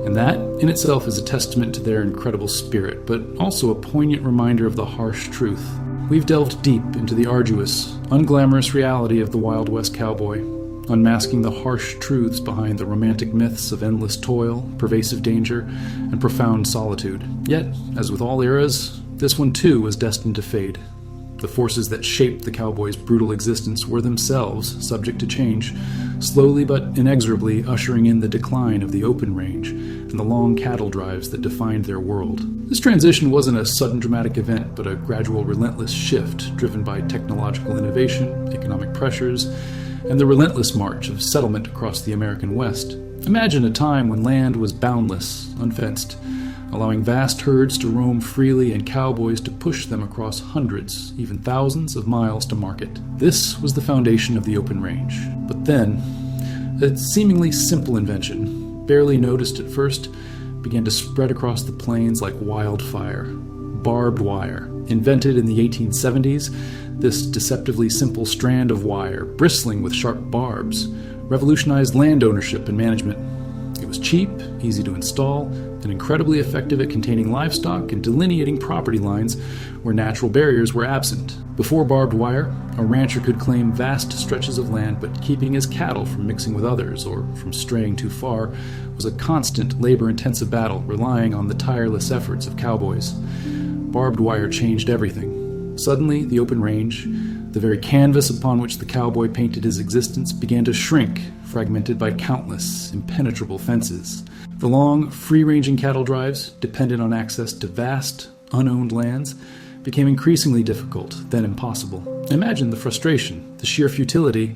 And that, in itself, is a testament to their incredible spirit, but also a poignant reminder of the harsh truth. We've delved deep into the arduous, unglamorous reality of the Wild West cowboy, unmasking the harsh truths behind the romantic myths of endless toil, pervasive danger, and profound solitude. Yet, as with all eras, this one too was destined to fade. The forces that shaped the cowboy's brutal existence were themselves subject to change, slowly but inexorably ushering in the decline of the open range and the long cattle drives that defined their world. This transition wasn't a sudden dramatic event, but a gradual relentless shift driven by technological innovation, economic pressures, and the relentless march of settlement across the American West. Imagine a time when land was boundless, unfenced, allowing vast herds to roam freely and cowboys to push them across hundreds, even thousands of miles to market. This was the foundation of the open range. But then, a seemingly simple invention, barely noticed at first, began to spread across the plains like wildfire. Barbed wire. Invented in the 1870s, this deceptively simple strand of wire, bristling with sharp barbs, revolutionized land ownership and management. It was cheap, easy to install, and incredibly effective at containing livestock and delineating property lines where natural barriers were absent. Before barbed wire, a rancher could claim vast stretches of land, but keeping his cattle from mixing with others or from straying too far was a constant, labor-intensive battle relying on the tireless efforts of cowboys. Barbed wire changed everything. Suddenly, the open range, the very canvas upon which the cowboy painted his existence, began to shrink, fragmented by countless, impenetrable fences. The long, free-ranging cattle drives, dependent on access to vast, unowned lands, became increasingly difficult, then impossible. Imagine the frustration, the sheer futility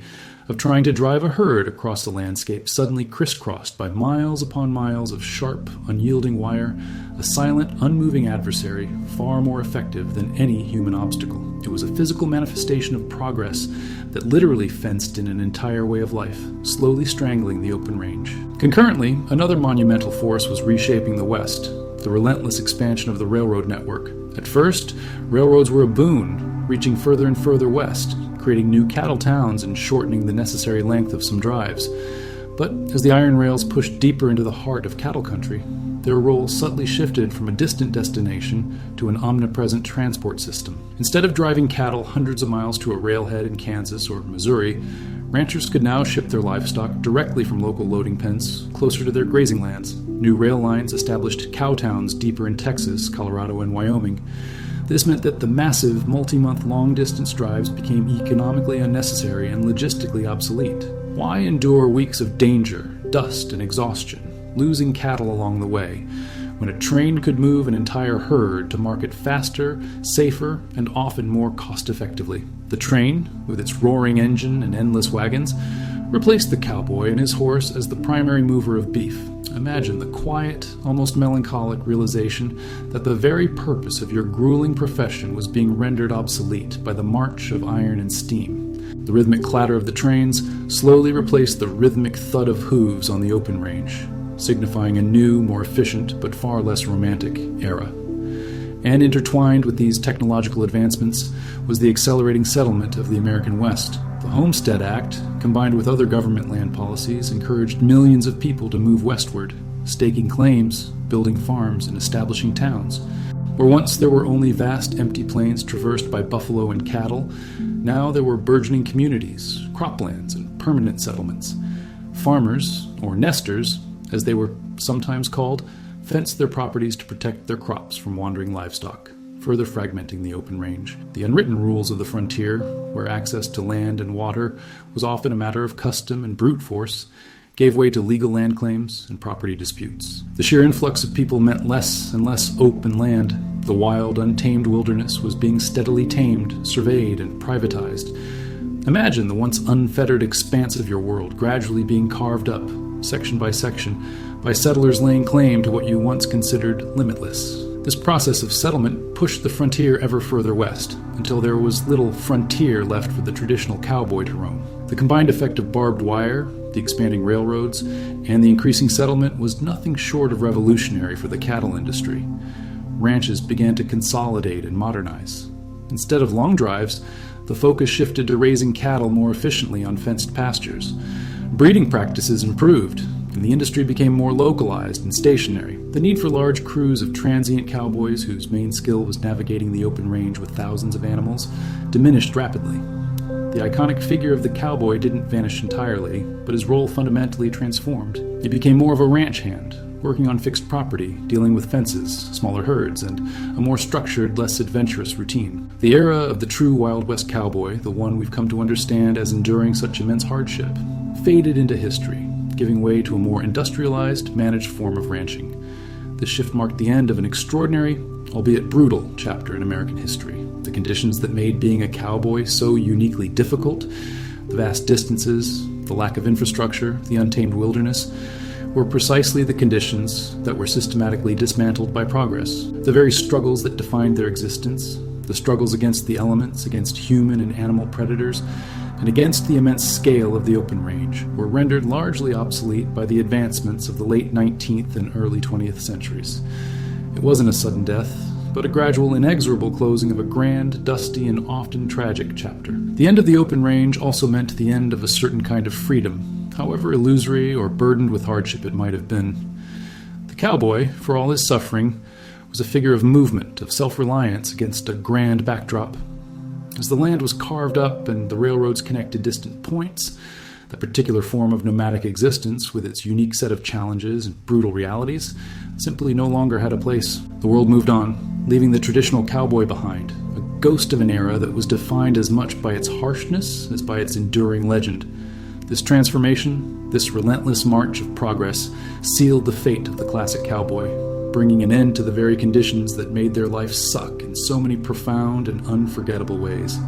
of trying to drive a herd across a landscape suddenly crisscrossed by miles upon miles of sharp, unyielding wire, a silent, unmoving adversary far more effective than any human obstacle. It was a physical manifestation of progress that literally fenced in an entire way of life, slowly strangling the open range. Concurrently, another monumental force was reshaping the West, the relentless expansion of the railroad network. At first, railroads were a boon, reaching further and further west, creating new cattle towns and shortening the necessary length of some drives. But as the iron rails pushed deeper into the heart of cattle country, their role subtly shifted from a distant destination to an omnipresent transport system. Instead of driving cattle hundreds of miles to a railhead in Kansas or Missouri, ranchers could now ship their livestock directly from local loading pens closer to their grazing lands. New rail lines established cow towns deeper in Texas, Colorado, and Wyoming. This meant that the massive, multi-month long-distance drives became economically unnecessary and logistically obsolete. Why endure weeks of danger, dust, and exhaustion, losing cattle along the way, when a train could move an entire herd to market faster, safer, and often more cost-effectively? The train, with its roaring engine and endless wagons, replaced the cowboy and his horse as the primary mover of beef. Imagine the quiet, almost melancholic realization that the very purpose of your grueling profession was being rendered obsolete by the march of iron and steam. The rhythmic clatter of the trains slowly replaced the rhythmic thud of hooves on the open range, signifying a new, more efficient, but far less romantic era. And intertwined with these technological advancements was the accelerating settlement of the American West. The Homestead Act, combined with other government land policies, encouraged millions of people to move westward, staking claims, building farms, and establishing towns. Where once there were only vast empty plains traversed by buffalo and cattle, now there were burgeoning communities, croplands, and permanent settlements. Farmers, or nesters, as they were sometimes called, fenced their properties to protect their crops from wandering livestock, further fragmenting the open range. The unwritten rules of the frontier, where access to land and water was often a matter of custom and brute force, gave way to legal land claims and property disputes. The sheer influx of people meant less and less open land. The wild, untamed wilderness was being steadily tamed, surveyed, and privatized. Imagine the once unfettered expanse of your world gradually being carved up, section by section, by settlers laying claim to what you once considered limitless. This process of settlement pushed the frontier ever further west, until there was little frontier left for the traditional cowboy to roam. The combined effect of barbed wire, the expanding railroads, and the increasing settlement was nothing short of revolutionary for the cattle industry. Ranches began to consolidate and modernize. Instead of long drives, the focus shifted to raising cattle more efficiently on fenced pastures. Breeding practices improved, and the industry became more localized and stationary. The need for large crews of transient cowboys whose main skill was navigating the open range with thousands of animals diminished rapidly. The iconic figure of the cowboy didn't vanish entirely, but his role fundamentally transformed. He became more of a ranch hand, working on fixed property, dealing with fences, smaller herds, and a more structured, less adventurous routine. The era of the true Wild West cowboy, the one we've come to understand as enduring such immense hardship, faded into history, giving way to a more industrialized, managed form of ranching. This shift marked the end of an extraordinary, albeit brutal, chapter in American history. The conditions that made being a cowboy so uniquely difficult, the vast distances, the lack of infrastructure, the untamed wilderness, were precisely the conditions that were systematically dismantled by progress. The very struggles that defined their existence, the struggles against the elements, against human and animal predators, and against the immense scale of the open range, were rendered largely obsolete by the advancements of the late 19th and early 20th centuries. It wasn't a sudden death, but a gradual, inexorable closing of a grand, dusty, and often tragic chapter. The end of the open range also meant the end of a certain kind of freedom, however illusory or burdened with hardship it might have been. The cowboy, for all his suffering, was a figure of movement, of self-reliance against a grand backdrop. As the land was carved up and the railroads connected distant points, the particular form of nomadic existence, with its unique set of challenges and brutal realities, simply no longer had a place. The world moved on, leaving the traditional cowboy behind, a ghost of an era that was defined as much by its harshness as by its enduring legend. This transformation, this relentless march of progress, sealed the fate of the classic cowboy, bringing an end to the very conditions that made their life suck in so many profound and unforgettable ways.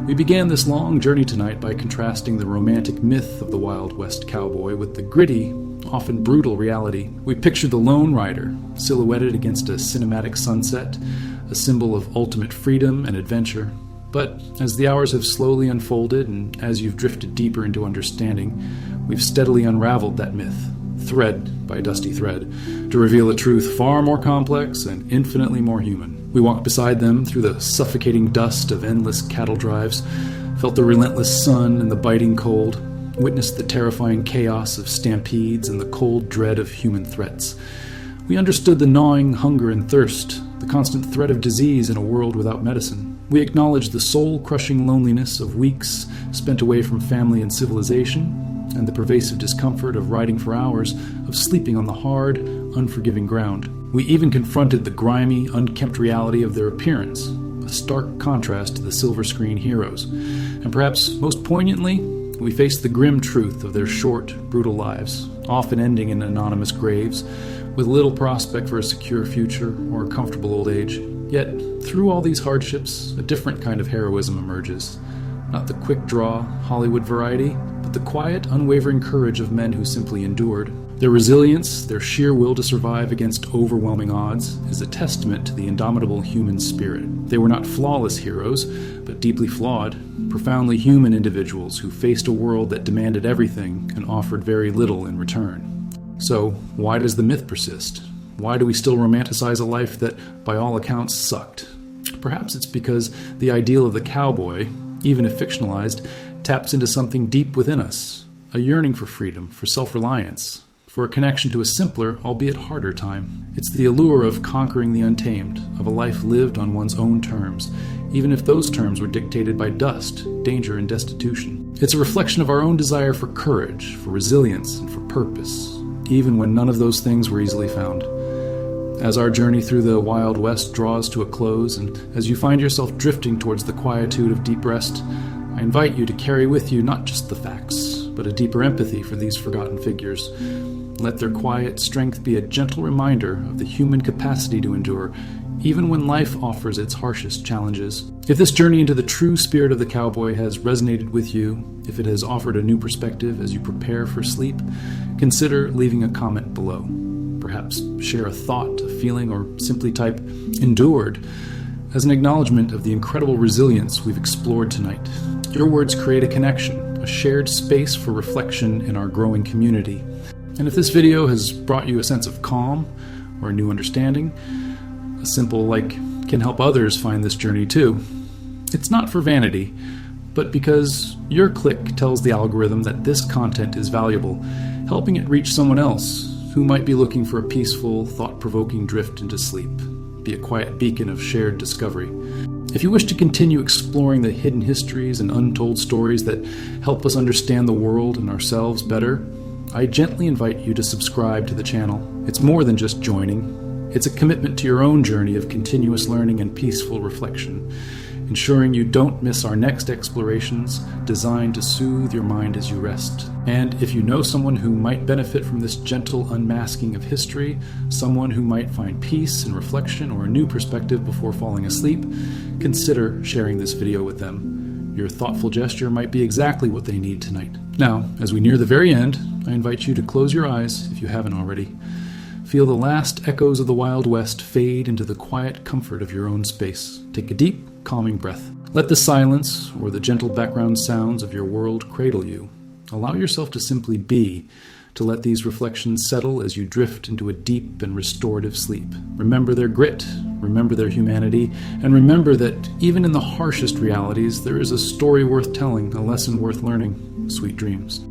We began this long journey tonight by contrasting the romantic myth of the Wild West cowboy with the gritty, often brutal reality. We pictured the lone rider, silhouetted against a cinematic sunset, a symbol of ultimate freedom and adventure. But as the hours have slowly unfolded and as you've drifted deeper into understanding, we've steadily unraveled that myth, thread by dusty thread, to reveal a truth far more complex and infinitely more human. We walked beside them through the suffocating dust of endless cattle drives, felt the relentless sun and the biting cold, witnessed the terrifying chaos of stampedes and the cold dread of human threats. We understood the gnawing hunger and thirst, the constant threat of disease in a world without medicine. We acknowledged the soul-crushing loneliness of weeks spent away from family and civilization, and the pervasive discomfort of riding for hours, of sleeping on the hard, unforgiving ground. We even confronted the grimy, unkempt reality of their appearance, a stark contrast to the silver screen heroes. And perhaps most poignantly, we faced the grim truth of their short, brutal lives, often ending in anonymous graves, with little prospect for a secure future or a comfortable old age. Yet, through all these hardships, a different kind of heroism emerges. Not the quick-draw, Hollywood variety, but the quiet, unwavering courage of men who simply endured. Their resilience, their sheer will to survive against overwhelming odds, is a testament to the indomitable human spirit. They were not flawless heroes, but deeply flawed, profoundly human individuals who faced a world that demanded everything and offered very little in return. So, why does the myth persist? Why do we still romanticize a life that, by all accounts, sucked? Perhaps it's because the ideal of the cowboy, even if fictionalized, taps into something deep within us, a yearning for freedom, for self-reliance, for a connection to a simpler, albeit harder time. It's the allure of conquering the untamed, of a life lived on one's own terms, even if those terms were dictated by dust, danger, and destitution. It's a reflection of our own desire for courage, for resilience, and for purpose, even when none of those things were easily found. As our journey through the Wild West draws to a close, and as you find yourself drifting towards the quietude of deep rest, I invite you to carry with you not just the facts, but a deeper empathy for these forgotten figures. Let their quiet strength be a gentle reminder of the human capacity to endure, even when life offers its harshest challenges. If this journey into the true spirit of the cowboy has resonated with you, if it has offered a new perspective as you prepare for sleep, consider leaving a comment below. Perhaps share a thought, a feeling, or simply type "endured" as an acknowledgement of the incredible resilience we've explored tonight. Your words create a connection, a shared space for reflection in our growing community. And if this video has brought you a sense of calm or a new understanding, a simple like can help others find this journey too, it's not for vanity, but because your click tells the algorithm that this content is valuable, helping it reach someone else who might be looking for a peaceful, thought-provoking drift into sleep, be a quiet beacon of shared discovery. If you wish to continue exploring the hidden histories and untold stories that help us understand the world and ourselves better, I gently invite you to subscribe to the channel. It's more than just joining. It's a commitment to your own journey of continuous learning and peaceful reflection, ensuring you don't miss our next explorations designed to soothe your mind as you rest. And if you know someone who might benefit from this gentle unmasking of history, someone who might find peace and reflection or a new perspective before falling asleep, consider sharing this video with them. Your thoughtful gesture might be exactly what they need tonight. Now, as we near the very end, I invite you to close your eyes if you haven't already. Feel the last echoes of the Wild West fade into the quiet comfort of your own space. Take a deep, calming breath. Let the silence or the gentle background sounds of your world cradle you. Allow yourself to simply be, to let these reflections settle as you drift into a deep and restorative sleep. Remember their grit, remember their humanity, and remember that even in the harshest realities, there is a story worth telling, a lesson worth learning. Sweet dreams.